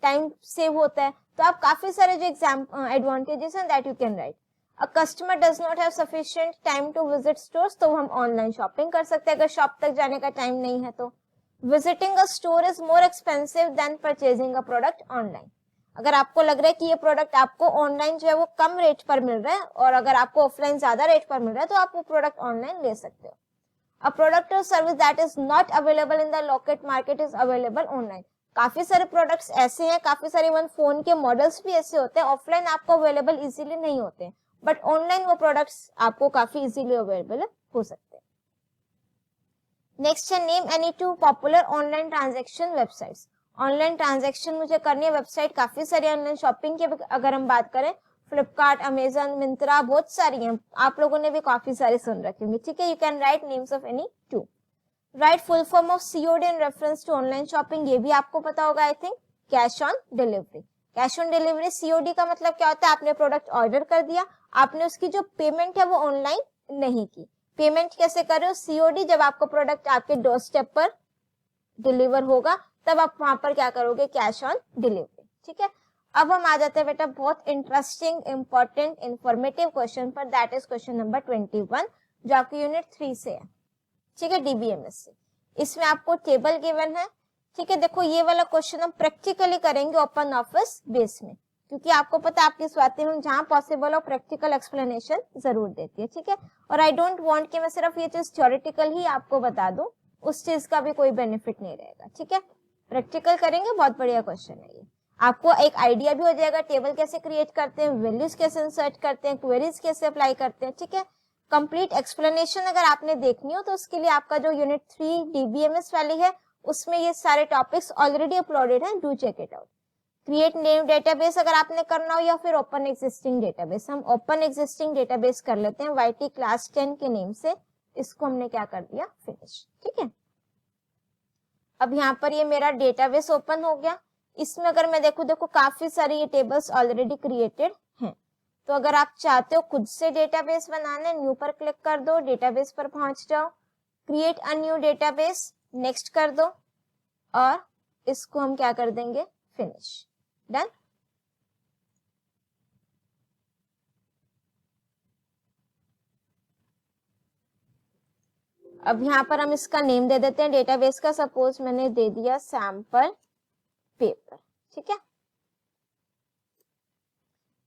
time save होता है। तो आप काफी सारे जो एडवांटेजेस हैं that you can right. A customer does not have sufficient time to visit stores, तो हम ऑनलाइन शॉपिंग कर सकते हैं अगर शॉप तक जाने का टाइम नहीं है तो। Visiting a store is more expensive than purchasing a product online. अगर आपको लग रहा है कि ये प्रोडक्ट आपको ऑनलाइन जो है वो कम रेट पर मिल रहा है और अगर आपको ऑफलाइन ज्यादा रेट पर मिल रहा है तो आप वो प्रोडक्ट ऑनलाइन ले सकते हो। अ प्रोडक्ट और service that is not available in the local market is available online. काफी सारे प्रोडक्ट्स ऐसे हैं, काफी सारे इवन फोन के मॉडल्स भी ऐसे होते हैं, ऑफलाइन आपको अवेलेबल इजीली नहीं होते, बट ऑनलाइन वो प्रोडक्ट्स आपको काफी इजीली अवेलेबल हो सकते हैं। नेक्स्ट है name any two popular online transaction websites. Online transaction मुझे करनी है वेबसाइट, काफी सारी ऑनलाइन शॉपिंग की अगर हम बात करें, फ्लिपकार्ट, अमेजन, मिंत्रा, बहुत सारी हैं, आप लोगों ने भी काफी सारी सुन रखी होंगी, ठीक है। You can write names of any two. Write full form of COD in reference to online shopping, ये भी आपको पता होगा I think, cash on delivery. Cash on delivery COD का मतलब क्या होता है, आपने प्रोडक्ट ऑर्डर कर दिया, आपने उसकी जो पेमेंट है वो ऑनलाइन नहीं की। पेमेंट कैसे कर रहे हो, सीओडी, जब आपको प्रोडक्ट आपके डोर स्टेप पर डिलीवर होगा तब आप वहां पर क्या करोगे, कैश ऑन डिलीवरी, ठीक है। अब हम आ जाते हैं बेटा बहुत इंटरेस्टिंग, इंपॉर्टेंट, इंफॉर्मेटिव क्वेश्चन पर, दैट इज क्वेश्चन नंबर 21 जो आपकी यूनिट 3 से है, ठीक है, डीबीएमएस से। इसमें आपको टेबल गिवन है, ठीक है। देखो ये वाला क्वेश्चन हम प्रैक्टिकली करेंगे ओपन ऑफिस बेस में, क्योंकि आपको पता है आपकी स्वाति में जहां पॉसिबल हो प्रैक्टिकल एक्सप्लेनेशन जरूर देती है, ठीक है। और आई डोंट वांट कि मैं सिर्फ ये चीज थ्योरेटिकल ही आपको बता दूं, उस चीज का भी कोई बेनिफिट नहीं रहेगा, ठीक है। प्रैक्टिकल करेंगे, बहुत बढ़िया क्वेश्चन है ये, आपको एक आइडिया भी हो जाएगा टेबल कैसे क्रिएट करते हैं, वैल्यूज कैसे इंसर्ट करते हैं, क्वेरीज कैसे अप्लाई करते हैं, ठीक है। कंप्लीट एक्सप्लेनेशन अगर आपने देखनी हो तो उसके लिए आपका जो यूनिट 3 डीबीएमएस वाली है उसमें ये सारे टॉपिक्स ऑलरेडी अपलोडेड हैं, do check it out. Create new database अगर आपने करना हो, या फिर ओपन एग्जिस्टिंग डेटाबेस, हम ओपन एग्जिस्टिंग डेटाबेस कर लेते हैं वाईटी क्लास 10 के नेम से, इसको हमने क्या कर दिया, फिनिश, ठीक है। अब यहाँ पर ये मेरा डेटाबेस ओपन हो गया, इसमें अगर मैं देखो काफी सारी ये टेबल्स ऑलरेडी क्रिएटेड हैं। तो अगर आप चाहते हो खुद से डेटाबेस बनाना, न्यू पर क्लिक कर दो, डेटाबेस पर पहुंच जाओ, create a new database, next कर दो, और इसको हम क्या कर देंगे, फिनिश, डन। अब यहाँ पर हम इसका नेम दे देते हैं डेटाबेस का, सपोज मैंने दे दिया सैंपल पेपर, ठीक है।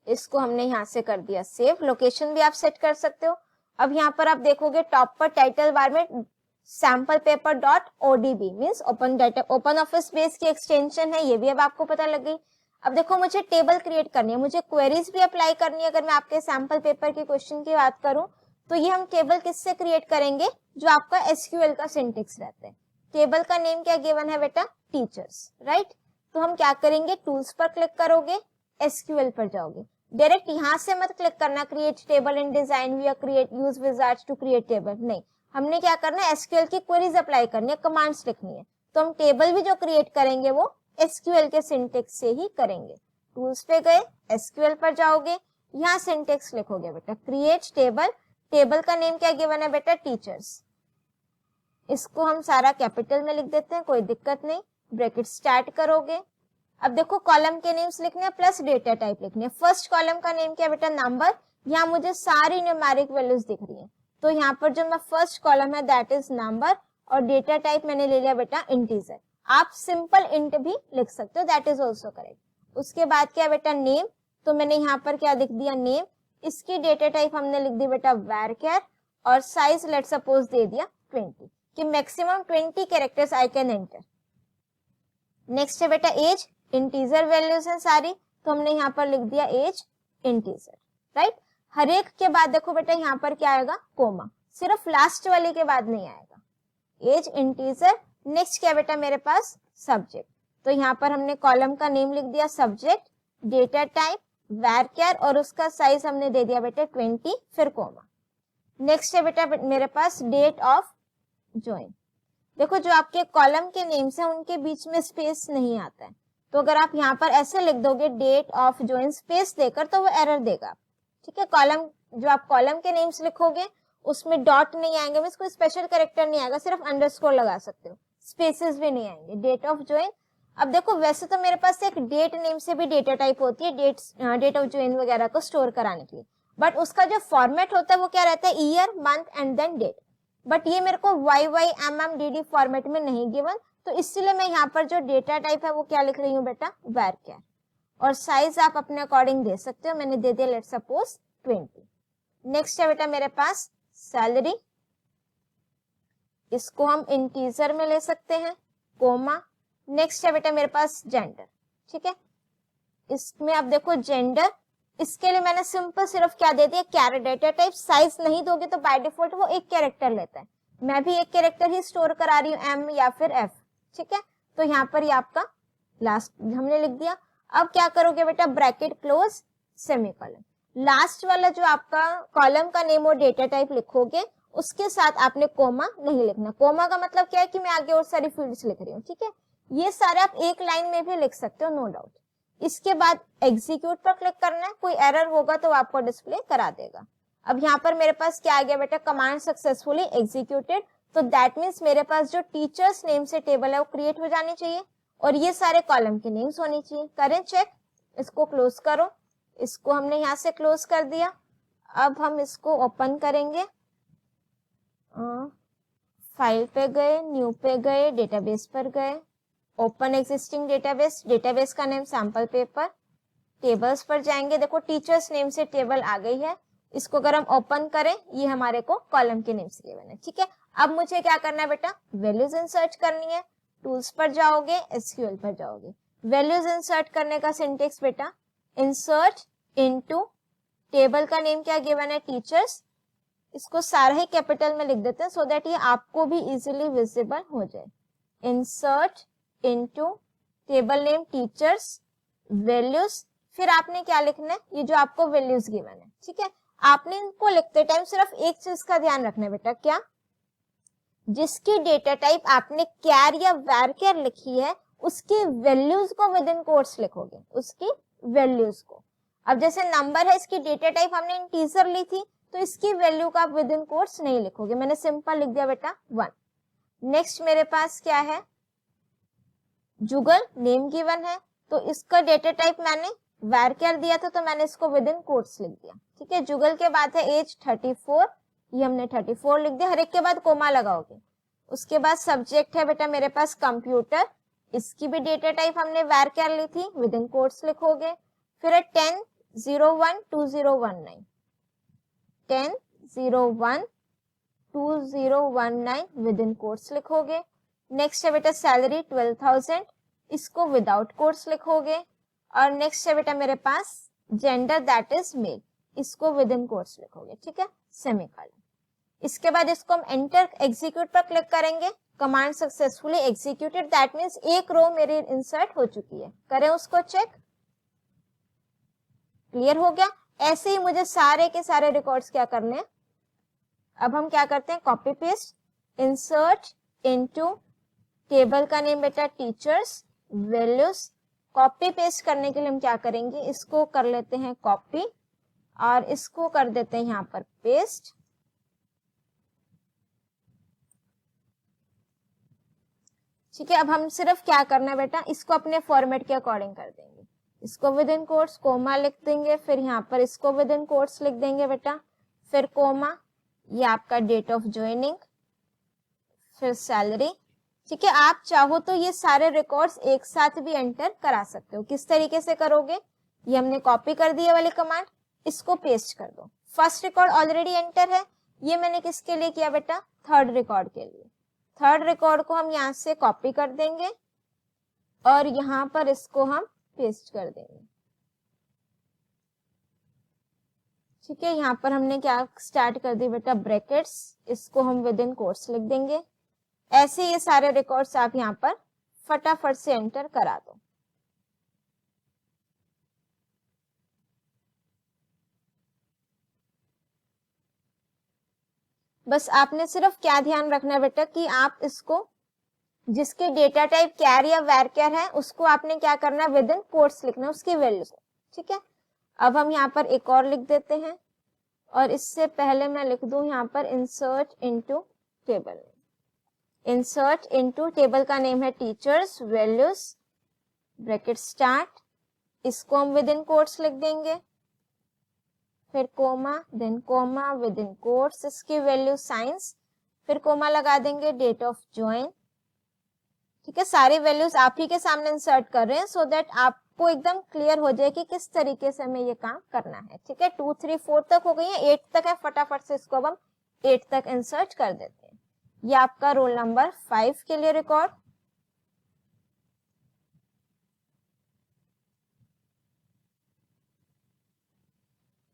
इसको हमने यहाँ से कर दिया सेव, लोकेशन भी आप सेट कर सकते हो। अब यहाँ पर आप देखोगे टॉप पर टाइटल बार में sample paper dot ODB means open data, open office base की एक्सटेंशन है, ये भी अब आपको पता लग गई। अब देखो मुझे टेबल क्रिएट करनी है, मुझे क्वेरीज भी अप्लाई करनी है। अगर मैं आपके सैंपल पेपर के क्वेश्चन की बात करूं तो ये हम टेबल किससे क्रिएट करेंगे, जो आपका एसक्यूएल का सिंटेक्स रहता है। टेबल का नेम क्या गिवन है बेटा, टीचर्स, राइट। तो हम क्या करेंगे, टूल्स पर क्लिक करोगे, एसक्यूएल पर जाओगे, डायरेक्ट यहां से मत क्लिक करना create table in design we create use wizards to create table, नहीं, हमने क्या करना है, एसक्यूएल की क्वेरीज अप्लाई करनी है, कमांड्स लिखनी है। तो हम टेबल भी जो क्रिएट करेंगे वो एसक्यूएल के सिंटेक्स से ही करेंगे। टूल्स पे गए, एसक्यूएल पर जाओगे, यहाँ सिंटेक्स लिखोगे बेटा क्रिएट टेबल, टेबल का नेम क्या गिवन है बेटा, टीचर्स। इसको हम सारा कैपिटल में लिख देते हैं, कोई दिक्कत नहीं, ब्रैकेट स्टार्ट करोगे। अब देखो कॉलम के नेम्स लिखने हैं प्लस डेटा टाइप लिखने हैं। फर्स्ट कॉलम का नेम क्या बेटा, नंबर, यहाँ मुझे सारी न्यूमेरिक वैल्यूज दिख रही है, तो यहाँ पर जो मैं फर्स्ट कॉलम है दैट इज नंबर, और डेटा टाइप मैंने ले लिया बेटा इंटीजर। आप सिंपल इंट भी लिख सकते हो, दैट इज ऑल्सो करेक्ट। उसके बाद क्या बेटा नेम, तो मैंने यहाँ पर क्या लिख दिया नेम, इसकी डेटा टाइप हमने लिख दी बेटा varchar, और साइज लेट सपोज दे दिया 20 कि maximum 20 characters I can enter. Next है बेटा एज, इंटीजर वैल्यूज हैं सारी, तो हमने यहाँ पर लिख दिया एज इंटीजर, राइट। हर एक के बाद देखो बेटा यहाँ पर क्या आएगा, कोमा, सिर्फ लास्ट वाले के बाद नहीं आएगा, एज इंटीजर। नेक्स्ट क्या बेटा मेरे पास सब्जेक्ट, तो यहाँ पर हमने कॉलम का नेम लिख दिया सब्जेक्ट, डेटा टाइप varchar, और उसका साइज हमने दे दिया बेटा 20, फिर कोमा। नेक्स्ट है बेटा मेरे पास डेट ऑफ ज्वाइन। देखो जो आपके कॉलम के नेम्स हैं उनके बीच में स्पेस नहीं आता है, तो अगर आप यहाँ पर ऐसे लिख दोगे डेट ऑफ ज्वाइन स्पेस देकर तो वो एरर देगा, ठीक है। कॉलम, जो आप कॉलम के नेम्स लिखोगे उसमें डॉट नहीं आएंगे, मींस कोई स्पेशल कैरेक्टर नहीं आएगा, सिर्फ अंडरस्कोर लगा सकते हो, स्पेसेस भी नहीं आएंगे, डेट ऑफ ज्वाइन। अब देखो वैसे तो मेरे पास एक डेट नेम से भी डेटा टाइप होती है डेट ऑफ ज्वाइन वगैरह को स्टोर कराने के लिए, बट उसका जो फॉर्मेट होता है वो क्या रहता है, year, month and then date. But ये मेरे को YYMMDD फॉर्मेट में नहीं गिवन, तो इसलिए मैं यहाँ पर जो डेटा टाइप है वो क्या लिख रही हूँ बेटा, varchar, और साइज आप अपने अकॉर्डिंग दे सकते हो, मैंने दे दिया लेट सपोज 20। नेक्स्ट है बेटा मेरे पास सैलरी, इसको हम इंटीजर में ले सकते हैं, कोमा, नेक्स्ट है बेटा मेरे पास जेंडर, ठीक है। इसमें अब देखो जेंडर, इसके लिए मैंने सिंपल सिर्फ क्या दे दिया, डेटा टाइप। साइज नहीं दोगे तो बाय डिफॉल्ट वो एक कैरेक्टर लेता है, मैं भी एक कैरेक्टर ही स्टोर करा रही हूँ, एम या फिर एफ, ठीक है। तो यहाँ पर ये आपका लास्ट हमने लिख दिया। अब क्या करोगे बेटा, ब्रैकेट क्लोज सेमीकोलन, लास्ट वाला जो आपका कॉलम का नेम और डेटा टाइप लिखोगे उसके साथ आपने कोमा नहीं लिखना। कोमा का मतलब क्या है कि मैं आगे और सारी फील्ड्स लिख रही हूँ, ठीक है। ये सारे आप एक लाइन में भी लिख सकते हो, नो डाउट। इसके बाद एग्जीक्यूट पर क्लिक करना है, कोई एरर होगा तो आपको डिस्प्ले करा देगा। अब यहाँ पर मेरे पास क्या आ गया बेटा, कमांड सक्सेसफुली एग्जीक्यूटेड। तो दैट मीन्स मेरे पास जो टीचर्स नेम से टेबल है वो क्रिएट हो जानी चाहिए और ये सारे कॉलम के नेम्स होनी चाहिए। करें चेक, इसको क्लोज करो, इसको हमने यहाँ से क्लोज कर दिया। अब हम इसको ओपन करेंगे, फाइल पे गए, न्यू पे गए, डेटाबेस पर गए, ओपन एग्जिस्टिंग डेटाबेस, डेटाबेस का नेम सैंपल पेपर, टेबल्स पर जाएंगे, देखो टीचर्स नेम से टेबल आ गई है। इसको अगर हम ओपन करें, ये हमारे को कॉलम के नेम से गिवन है, ठीक है। अब मुझे क्या करना है बेटा, वैल्यूज इंसर्ट करनी है। टूल्स पर जाओगे, एसक्यूएल पर जाओगे, वैल्यूज इंसर्ट करने का सिंटेक्स बेटा, इंसर्ट इनटू, टेबल का नेम क्या गिवन है, टीचर्स। इसको सारा ही कैपिटल में लिख देते हैं सो दैट ये आपको भी इजीली विजिबल हो जाए। Insert into table name teachers, values, फिर आपने क्या लिखना है, ये जो आपको वैल्यूज गिवन है, ठीक है। आपने इनको लिखते टाइम सिर्फ एक चीज का ध्यान रखना है बेटा, क्या, जिसकी डेटा टाइप आपने कैर या वैरकेर लिखी है उसकी वैल्यूज को विद इन कोट्स लिखोगे, उसकी वैल्यूज को। अब जैसे नंबर है, इसकी डेटा टाइप हमने इंटीजर ली थी तो इसकी वैल्यू का विद इन कोट्स नहीं लिखोगे, मैंने सिंपल लिख दिया बेटा 1। नेक्स्ट मेरे पास क्या है, जुगल नेम गिवन है तो इसका डेटा टाइप मैंने वैरकेर दिया था तो मैंने इसको विद इन कोट्स लिख दिया, ठीक है। जुगल के बाद है एज 34, ये हमने 34 लिख दिया, हर एक के बाद कोमा लगाओगे। उसके बाद सब्जेक्ट है बेटा मेरे पास कंप्यूटर, इसकी भी डेटा टाइप हमने वैरकेर ली थी, विद इन कोट्स लिखोगे। फिर है 10/01/2019, 10/01/2019 विद इन कोट्स लिखोगे। नेक्स्ट है बेटा सैलरी 12,000, इसको विदाउट कोट्स लिखोगे। और नेक्स्ट है बेटा मेरे पास जेंडर दैट इज मेल, इसको विद इन कोट्स लिखोगे, ठीक है, सेमीकोलन। इसके बाद इसको हम एंटर एग्जीक्यूट पर क्लिक करेंगे, command successfully executed, that means एक रो मेरी इंसर्ट हो चुकी है। करें उसको चेक, क्लियर हो गया। ऐसे ही मुझे सारे के सारे रिकॉर्ड्स क्या करने हैं, अब हम क्या करते हैं, copy paste, insert into, table का नेम बेटा टीचर्स, वैल्यूज। कॉपी पेस्ट करने के लिए हम क्या करेंगे, इसको कर लेते हैं कॉपी और इसको कर देते हैं यहाँ पर पेस्ट, ठीक है। अब हम सिर्फ क्या करना है बेटा, इसको अपने फॉर्मेट के अकॉर्डिंग कर देंगे, इसको विद इन कोट्स कोमा लिख देंगे, फिर यहाँ पर इसको विद इन कोट्स लिख देंगे बेटा, फिर कोमा, ये आपका डेट ऑफ ज्वाइनिंग, फिर सैलरी, ठीक है। आप चाहो तो ये सारे रिकॉर्ड्स एक साथ भी एंटर करा सकते हो। किस तरीके से करोगे, ये हमने कॉपी कर दी है वाली कमांड, इसको पेस्ट कर दो। फर्स्ट रिकॉर्ड ऑलरेडी एंटर है, ये मैंने किसके लिए किया बेटा, थर्ड रिकॉर्ड के लिए। थर्ड रिकॉर्ड को हम यहाँ से कॉपी कर देंगे और यहाँ पर इसको हम पेस्ट कर देंगे, ठीक है। यहाँ पर हमने क्या स्टार्ट कर दी बेटा, ब्रैकेट्स, इसको हम विद इन कोट्स लिख देंगे। ऐसे ये सारे रिकॉर्ड्स आप यहाँ पर फटाफट से एंटर करा दो। बस आपने सिर्फ क्या ध्यान रखना है बेटा कि आप इसको, जिसके डेटा टाइप कैर या वैरकेर है उसको आपने क्या करना है, विद इन कोट्स लिखना है उसकी वैल्यू, ठीक है। अब हम यहाँ पर एक और लिख देते हैं और इससे पहले मैं लिख दूं यहाँ पर insert into table, insert into table का नेम है टीचर्स, वैल्यूज, ब्रैकेट स्टार्ट, इसको हम विद इन कोट्स लिख देंगे, फिर comma, then comma, within quotes इसकी वैल्यू साइंस, फिर कोमा लगा देंगे, डेट ऑफ ज्वाइन, ठीक है। सारी वैल्यूज आप ही के सामने इंसर्ट कर रहे हैं सो दैट आपको एकदम क्लियर हो जाए कि किस तरीके से हमें ये काम करना है, ठीक है। 2 3 4 तक हो गई है, 8 तक है, फटाफट से इसको अब हम 8 तक इंसर्ट कर देते हैं। ये आपका रोल नंबर 5 के लिए रिकॉर्ड,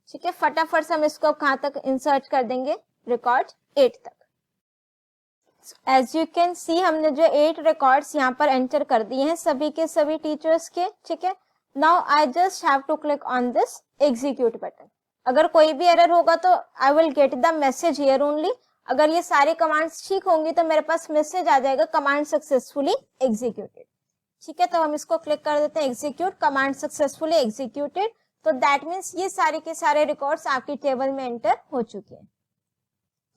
ठीक है, फटाफट से हम इसको कहाँ तक इंसर्ट कर देंगे, रिकॉर्ड 8 तक। एज यू कैन सी हमने जो 8 रिकॉर्ड्स यहाँ पर एंटर कर दिए हैं सभी के सभी टीचर्स के। ठीक है, now I just have to click on this execute button. अगर कोई भी एरर होगा तो I will get the message here only. अगर ये सारी कमांड्स ठीक होंगी तो मेरे पास मैसेज आ जाएगा कमांड सक्सेसफुली एग्जीक्यूटेड। ठीक है, तो हम इसको क्लिक कर देते हैं एग्जीक्यूट, कमांड सक्सेसफुली एग्जीक्यूटेड। तो दैट मीन्स ये सारे के सारे रिकॉर्ड्स आपकी टेबल में एंटर हो चुके हैं।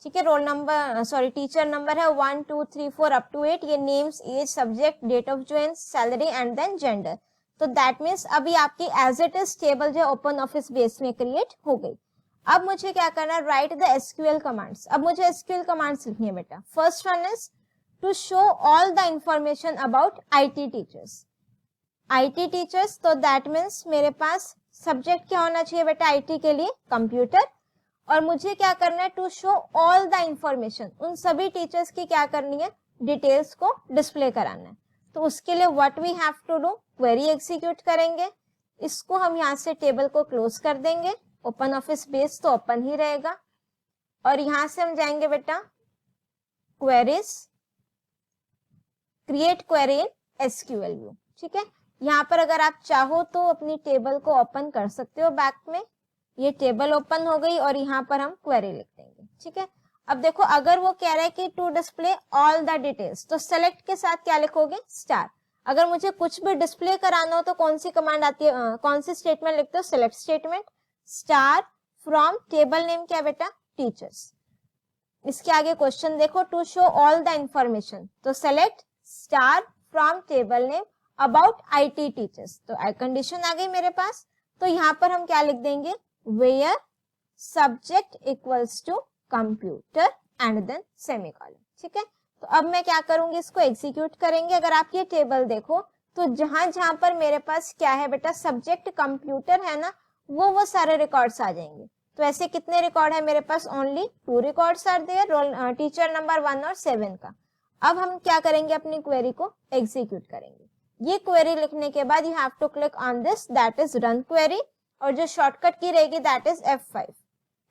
ठीक है, रोल नंबर टीचर नंबर है 1 2 3 4 अप टू 8। ये names, age, subject, date of join, salary and then gender. तो दैट मीन्स अभी आपकी एज इट इज टेबल जो ओपन ऑफिस बेस में क्रिएट हो गई। अब मुझे क्या करना है, राइट द एसक्यूएल कमांड्स। अब मुझे एसक्यूएल कमांड्स लिखनी है बेटा। First one is to show all the information about IT teachers. IT teachers, तो दैट मीन्स मेरे पास सब्जेक्ट क्या होना चाहिए बेटा आईटी के लिए, कंप्यूटर। और मुझे क्या करना है, to show all the information, उन सभी टीचर्स की क्या करनी है, डिटेल्स को डिस्प्ले कराना है। तो उसके लिए what we have to do, query execute करेंगे। इसको हम यहाँ से टेबल को क्लोज कर देंगे, ओपन ऑफिस बेस तो ओपन ही रहेगा। और यहां से हम जाएंगे बेटा queries, create query in SQL view. ठीक है, यहाँ पर अगर आप चाहो तो अपनी टेबल को ओपन कर सकते हो बैक में। ये टेबल ओपन हो गई और यहाँ पर हम क्वेरी लिख देंगे। ठीक है, अब देखो अगर वो कह रहा है कि to display all the details, तो सेलेक्ट के साथ क्या लिखोगे, स्टार। अगर मुझे कुछ भी डिस्प्ले कराना हो तो कौन सी कमांड आती है, कौन सी स्टेटमेंट लिखते हो, select statement. Star from table name क्या बेटा, टीचर्स। इसके आगे क्वेश्चन देखो, to show all the information, तो select star from table name about IT teachers. तो आई कंडीशन आ गई मेरे पास। तो यहाँ पर हम क्या लिख देंगे, where subject equals to computer and then semicolon. ठीक है, तो अब मैं क्या करूंगी, इसको एग्जीक्यूट करेंगे। अगर आप ये टेबल देखो तो जहां जहां पर मेरे पास क्या है बेटा, सब्जेक्ट कंप्यूटर है ना, वो सारे रिकॉर्ड्स आ जाएंगे। तो ऐसे कितने रिकॉर्ड है मेरे पास, only 2 records are there, roll teacher number 1 और 7 का। अब हम क्या करेंगे, अपनी क्वेरी को एग्जीक्यूट करेंगे। ये क्वेरी लिखने के बाद you have to click on this, that is run query, और जो शॉर्टकट की रहेगी दैट इज F5।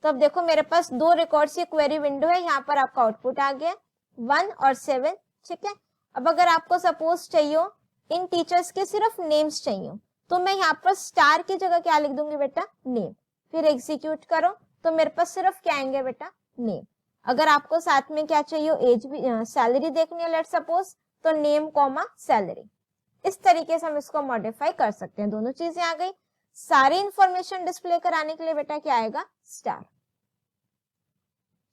तो अब देखो मेरे पास 2 रिकॉर्ड्स की क्वेरी विंडो है, यहाँ पर आपका आउटपुट आ गया 1 और 7। ठीक है, अब अगर आपको सपोज चाहिए इन टीचर्स के सिर्फ नेम्स चाहिए, तो मैं यहाँ पर स्टार की जगह क्या लिख दूंगी बेटा, नेम। फिर एग्जीक्यूट करो तो मेरे पास सिर्फ क्या आएंगे बेटा, नेम। अगर आपको साथ में क्या चाहिए, एज भी, सैलरी देखनी है लेट सपोज, तो नेम कॉमा सैलरी। इस तरीके से हम इसको मॉडिफाई कर सकते हैं। दोनों चीजें आ गई। सारी इंफॉर्मेशन डिस्प्ले कराने के लिए बेटा क्या आएगा, स्टार।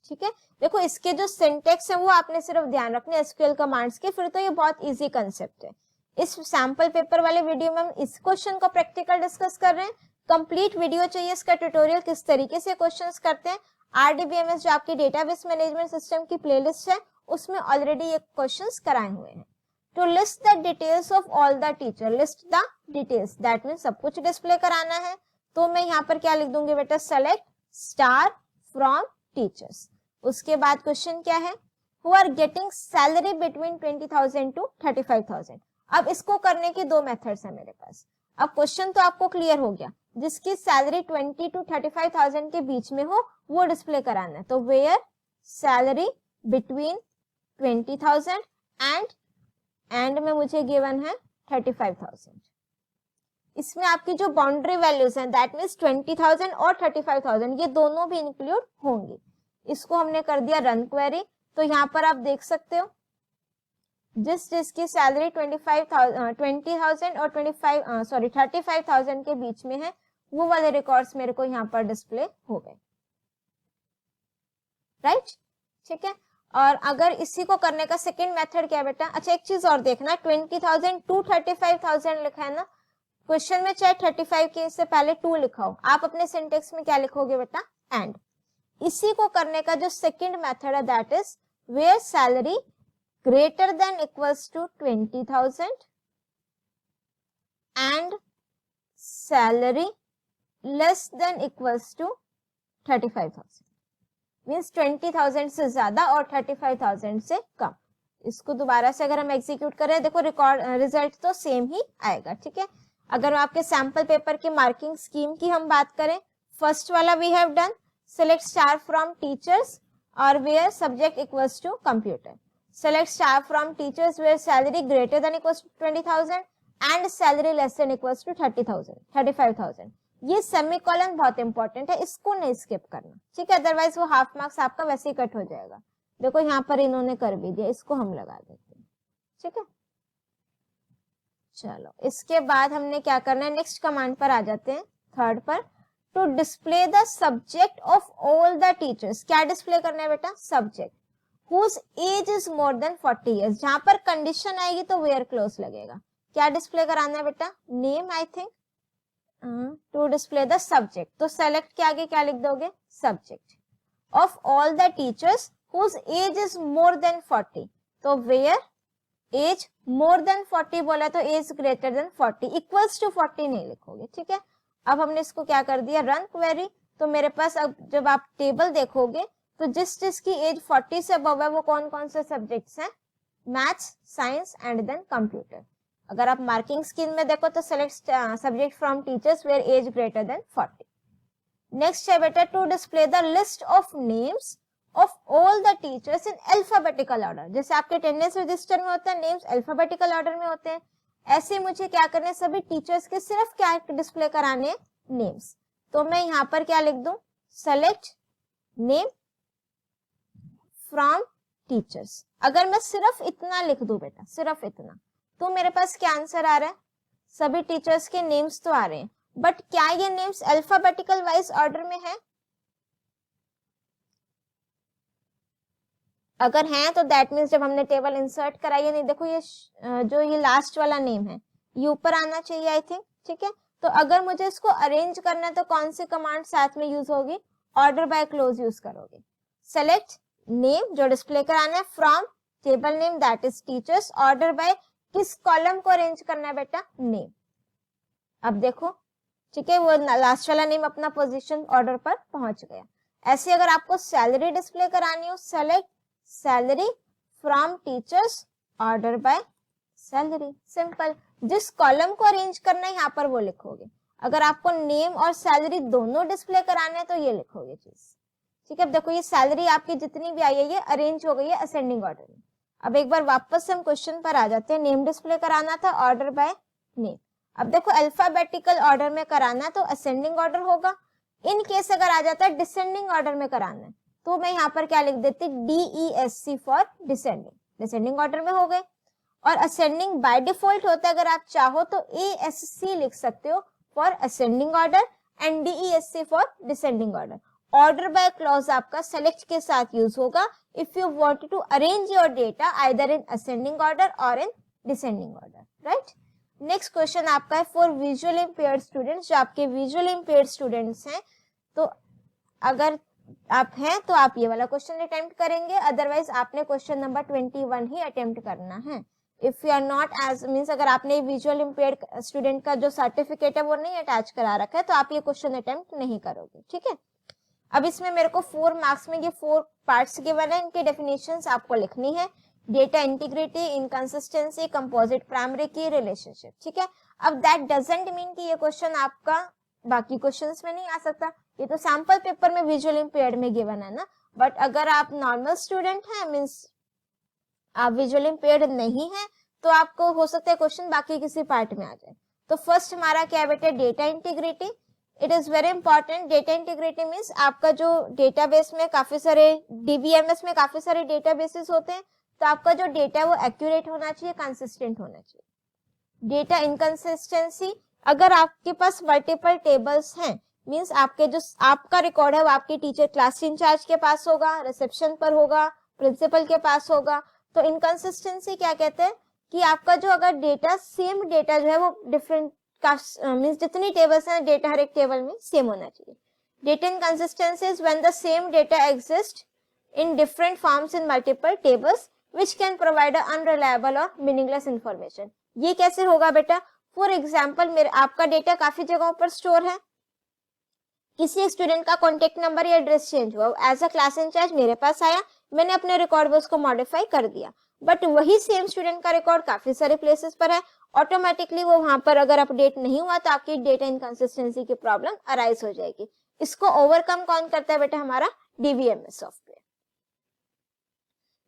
ठीक है, देखो इसके जो सिंटेक्स है वो आपने सिर्फ ध्यान रखने एसक्यूएल कमांड्स के, फिर तो ये बहुत इजी कंसेप्ट है। इस सैंपल पेपर वाले वीडियो में हम इस क्वेश्चन को प्रैक्टिकल डिस्कस कर रहे हैं। कंप्लीट वीडियो चाहिए इसका ट्यूटोरियल किस तरीके से क्वेश्चंस करते हैं, RDBMS जो आपकी डेटाबेस मैनेजमेंट सिस्टम की प्लेलिस्ट है उसमें ऑलरेडी ये क्वेश्चंस कराए हुए हैं। To list the details of all the teacher, list the details, that mean सब कुछ डिस्प्ले कराना है। तो मैं यहाँ पर क्या लिख दूंगी बेटा, सेलेक्ट स्टार फ्रॉम टीचर्स। उसके बाद क्वेश्चन क्या है, who are getting salary between 20,000 to 35,000। अब इसको करने की 2 मेथड्स है मेरे पास। अब क्वेश्चन तो आपको क्लियर हो गया, जिसकी सैलरी 20 to 35,000 के बीच में हो वो डिस्प्ले कराना है। तो वेयर सैलरी बिटवीन 20,000 एंड में मुझे गिवन है 35,000। इसमें आपकी जो बाउंड्री वैल्यूज हैं दैट मीन्स 20,000 और 35,000 ये दोनों भी इंक्लूड होंगी। इसको हमने कर दिया रन क्वेरी। तो यहाँ पर आप देख सकते हो जिसकी सैलरी 20,000 और 35,000 के बीच में है वो वाले रिकॉर्ड्स मेरे को यहाँ पर डिस्प्ले हो गए, राइट। ठीक है, और अगर इसी को करने का सेकंड मेथड क्या बेटा, अच्छा एक चीज और देखना, 20,000 to 35,000 लिखा है ना क्वेश्चन में, चाहे 35 के से पहले 2 लिखा हो, आप अपने सिंटेक्स में क्या लिखोगे बेटा, एंड। इसी को करने का जो सेकंड मेथड है that is where salary greater than equals to 20,000 and salary less than equals to 35,000 means 20,000 से ज्यादा और 35,000 से कम। इसको दोबारा से अगर हम एग्जीक्यूट करें, देखो रिजल्ट तो सेम ही आएगा। ठीक है, अगर आपके सैंपल पेपर की मार्किंग स्कीम की हम बात करें, फर्स्ट वाला we have done, select star from teachers or where subject equals to computer. Select star from teachers where salary greater than equals to 20,000 and salary less than equals to 30,000, 35,000. ये semicolon बहुत important है, इसको नहीं skip करना, ठीक है, otherwise वो half marks आपका वैसे ही कट हो जाएगा। देखो यहाँ पर इन्होंने कर भी दिया, इसको हम लगा देते हैं, ठीक है। चलो इसके बाद हमने क्या करना है, नेक्स्ट कमांड पर आ जाते हैं, थर्ड पर, to display the subject of all the teachers. क्या डिस्प्ले करना है बेटा, subject whose age is more than 40 years. जहां पर कंडीशन आएगी तो वेयर क्लोज लगेगा। क्या डिस्प्ले कराना है बेटा, name I think, to display the subject, तो सेलेक्ट के आगे क्या लिख दोगे, subject of all the teachers whose age is more than 40, तो वेयर एज मोर देन 40 बोला तो age greater than 40, equals to 40 नहीं लिखोगे, ठीक है। अब हमने इसको क्या कर दिया, रन क्वेरी, तो मेरे पास अब जब आप टेबल देखोगे तो जिसकी एज 40 से अबव है वो कौन कौन से सब्जेक्ट्स हैं, maths, science and then computer. अगर आप मार्किंग स्कीम में देखो तो select subject from teachers where age greater than 40। Next है बेटा, to display the list of names of all the teachers in alphabetical order. जैसे आपके अटेंडेंस रजिस्टर में होता है, नेम्स अल्फाबेटिकल ऑर्डर में होते हैं, ऐसे मुझे क्या करने, सभी टीचर्स के सिर्फ क्या डिस्प्ले कराने, नेम्स। तो मैं यहाँ पर क्या लिख दूं, सेलेक्ट नेम फ्रॉम टीचर्स। अगर मैं सिर्फ इतना लिख दूं बेटा, सिर्फ इतना, तो मेरे पास क्या आंसर आ रहा है, सभी टीचर्स के नेम्स तो आ रहे हैं, बट क्या ये नेम्स अल्फाबेटिकल वाइज ऑर्डर में है? अगर हैं तो दैट मीन्स जब हमने टेबल इंसर्ट कराई है, नहीं देखो ये जो ये लास्ट वाला नेम है ये ऊपर आना चाहिए आई थिंक, ठीक है। तो अगर मुझे इसको अरेंज करना है तो कौन सी कमांड साथ में यूज होगी, ऑर्डर बाय क्लोज यूज करोगे। सेलेक्ट नेम जो डिस्प्ले कराना है from table name that is teachers, order by किस कॉलम को अरेंज करना है बेटा, नेम। अब देखो, ठीक है, वो लास्ट वाला नेम अपना पोजीशन ऑर्डर पर पहुंच गया। ऐसे अगर आपको सैलरी डिस्प्ले करानी हो, select salary from teachers, order by salary, simple. जिस कॉलम को अरेंज करना है यहाँ पर वो लिखोगे। अगर आपको नेम और सैलरी दोनों डिस्प्ले कराने हैं तो ये लिखोगे चीज, ठीक है। अब देखो ये सैलरी आपकी जितनी भी आई है ये अरेंज हो गई है असेंडिंग ऑर्डर में। अब एक बार वापस से हम क्वेश्चन पर आ जाते हैं, नेम डिस्प्ले कराना था, ऑर्डर बाय नेम। अब देखो अल्फाबेटिकल ऑर्डर में कराना तो असेंडिंग ऑर्डर होगा, इन केस अगर आ जाता है डिसेंडिंग ऑर्डर में कराना है तो मैं यहाँ पर क्या लिख देती, DESC for descending, descending order में हो गए। और असेंडिंग बाय डिफॉल्ट होता है, अगर आप चाहो तो ASC लिख सकते हो for ascending order and DESC for descending order. Order by clause आपका सेलेक्ट के साथ यूज होगा if you want to arrange your data either in ascending order or in descending order, right. Next question आपका है for visually impaired students. जो आपके visually impaired students हैं तो अगर आप हैं तो आप ये वाला क्वेश्चन अटेम्प्ट करेंगे, अदरवाइज आपने क्वेश्चन नंबर 21 ही अटेम्प्ट करना है। If you are not as means अगर आपने विजुअल इंपेयर्ड स्टूडेंट का जो सर्टिफिकेट है वो नहीं अटैच करा रखा है तो आप ये क्वेश्चन अटेम्प्ट नहीं करोगे, ठीक है। अब इसमें मेरे को 4 मार्क्स में ये 4 पार्ट्स गिवन है, इनकी डेफिनेशंस आपको लिखनी है, data integrity, inconsistency, composite primary की, रिलेशनशिप, ठीक है। अब दैट डजंट मीन कि ये क्वेश्चन आपका बाकी क्वेश्चंस में नहीं आ सकता, ये तो सैंपल पेपर में विजुअल इंपेयर्ड में गिवन है ना। बट अगर आप नॉर्मल स्टूडेंट हैं, मींस आप विजुअल इंपेयर्ड नहीं है, तो आपको हो सकता है क्वेश्चन बाकी किसी पार्ट में आ जाए। तो फर्स्ट हमारा क्या है बेटा, data integrity. It is very important. Data integrity means आपका जो डेटाबेस में काफी सारे DBMS में काफी सारे डेटाबेसेस होते हैं, तो आपका जो डेटा है वो एक्यूरेट होना चाहिए, कंसिस्टेंट होना चाहिए। डेटा इनकंसिस्टेंसी, अगर आपके पास मल्टीपल टेबल्स हैं, मींस आपके जो आपका रिकॉर्ड है वो आपके टीचर क्लास इंचार्ज के पास होगा, रिसेप्शन पर होगा, प्रिंसिपल के पास होगा, तो इनकंसिस्टेंसी क्या कहते हैं कि आपका जो अगर डेटा सेम डेटा जो है वो डिफरेंट मींस जितनी टेबल्स हैं डेटा हर एक टेबल में सेम होना चाहिए। Data inconsistency is when the same data exist in different forms in multiple tables which can provide a unreliable or meaningless information। ये कैसे होगा बेटा, फॉर एग्जाम्पल मेरे आपका डेटा काफी जगहों पर स्टोर है, किसी स्टूडेंट का कॉन्टेक्ट नंबर या एड्रेस चेंज हुआ, एज अ क्लास इंचार्ज मेरे पास आया, मैंने अपने रिकॉर्ड में उसको मॉडिफाई कर दिया, बट वही सेम स्टूडेंट का रिकॉर्ड काफी सारे प्लेसेस पर है, ऑटोमेटिकली वो वहां पर अगर अपडेट नहीं हुआ तो आपकी डेटा इनकंसिस्टेंसी की प्रॉब्लम अराइज हो जाएगी। इसको ओवरकम कौन करता है बेटा? हमारा DBMS software.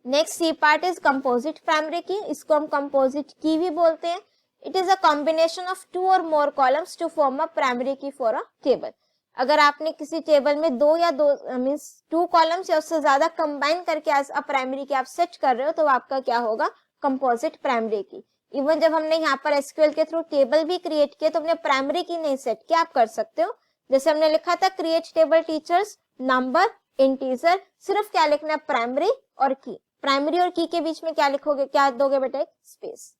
Next C part is composite primary key, इसको हम कंपोजिट की भी बोलते हैं। It is a combination of 2 or more columns to form a primary key for a table. अगर आपने किसी टेबल में 2 या 2 मींस 2 कॉलम्स या उससे ज्यादा कंबाइन करके एज अ प्राइमरी की आप सेट कर रहे हो तो आपका क्या होगा? कंपोजिट प्राइमरी की। इवन जब हमने यहाँ पर एसक्यूएल के थ्रू टेबल भी क्रिएट किया तो हमने प्राइमरी की नहीं सेट किया, आप कर सकते हो। जैसे हमने लिखा था create table teachers number integer, सिर्फ क्या लिखना है? प्राइमरी और की। प्राइमरी और की के बीच में क्या लिखोगे? क्या दोगे बेटा? एक स्पेस।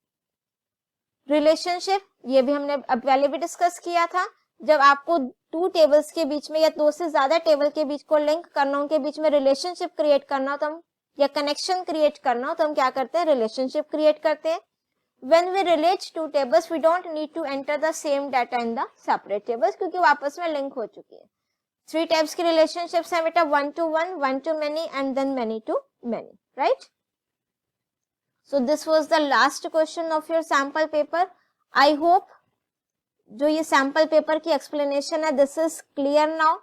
रिलेशनशिप, ये भी हमने अब पहले भी डिस्कस किया था। जब आपको 2 टेबल्स के बीच में या 2 से ज्यादा टेबल के बीच को लिंक करना हो, उनके बीच में रिलेशनशिप क्रिएट करना हो तो हम, या कनेक्शन क्रिएट करना हो तो हम क्या करते हैं? रिलेशनशिप क्रिएट करते हैं। When we relate 2 tables, we don't need to enter the same data in the separate tables क्योंकि वो आपस में लिंक हो चुकी है। 3 टाइप्स की रिलेशनशिप्स हैं बेटा, 1 to 1, 1 to many and then many to many, right? So this was the last question of your sample paper. I hope जो ये सैंपल पेपर की एक्सप्लेनेशन है दिस इज क्लियर नाउ।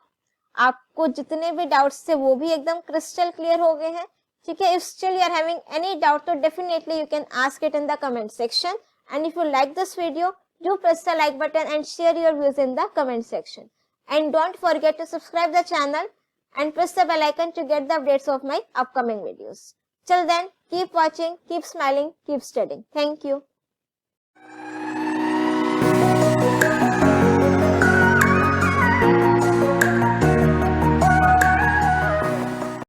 आपको जितने भी डाउट्स थे वो भी एकदम क्रिस्टल क्लियर हो गए हैं, ठीक है। If still you are having any doubt तो definitely you can ask it in the comment section and if you like this video do press the like button and share your views in the comment section and don't forget to subscribe the channel and press the bell icon to get the updates of my upcoming videos. Till then, keep watching, keep smiling, keep studying. Thank you.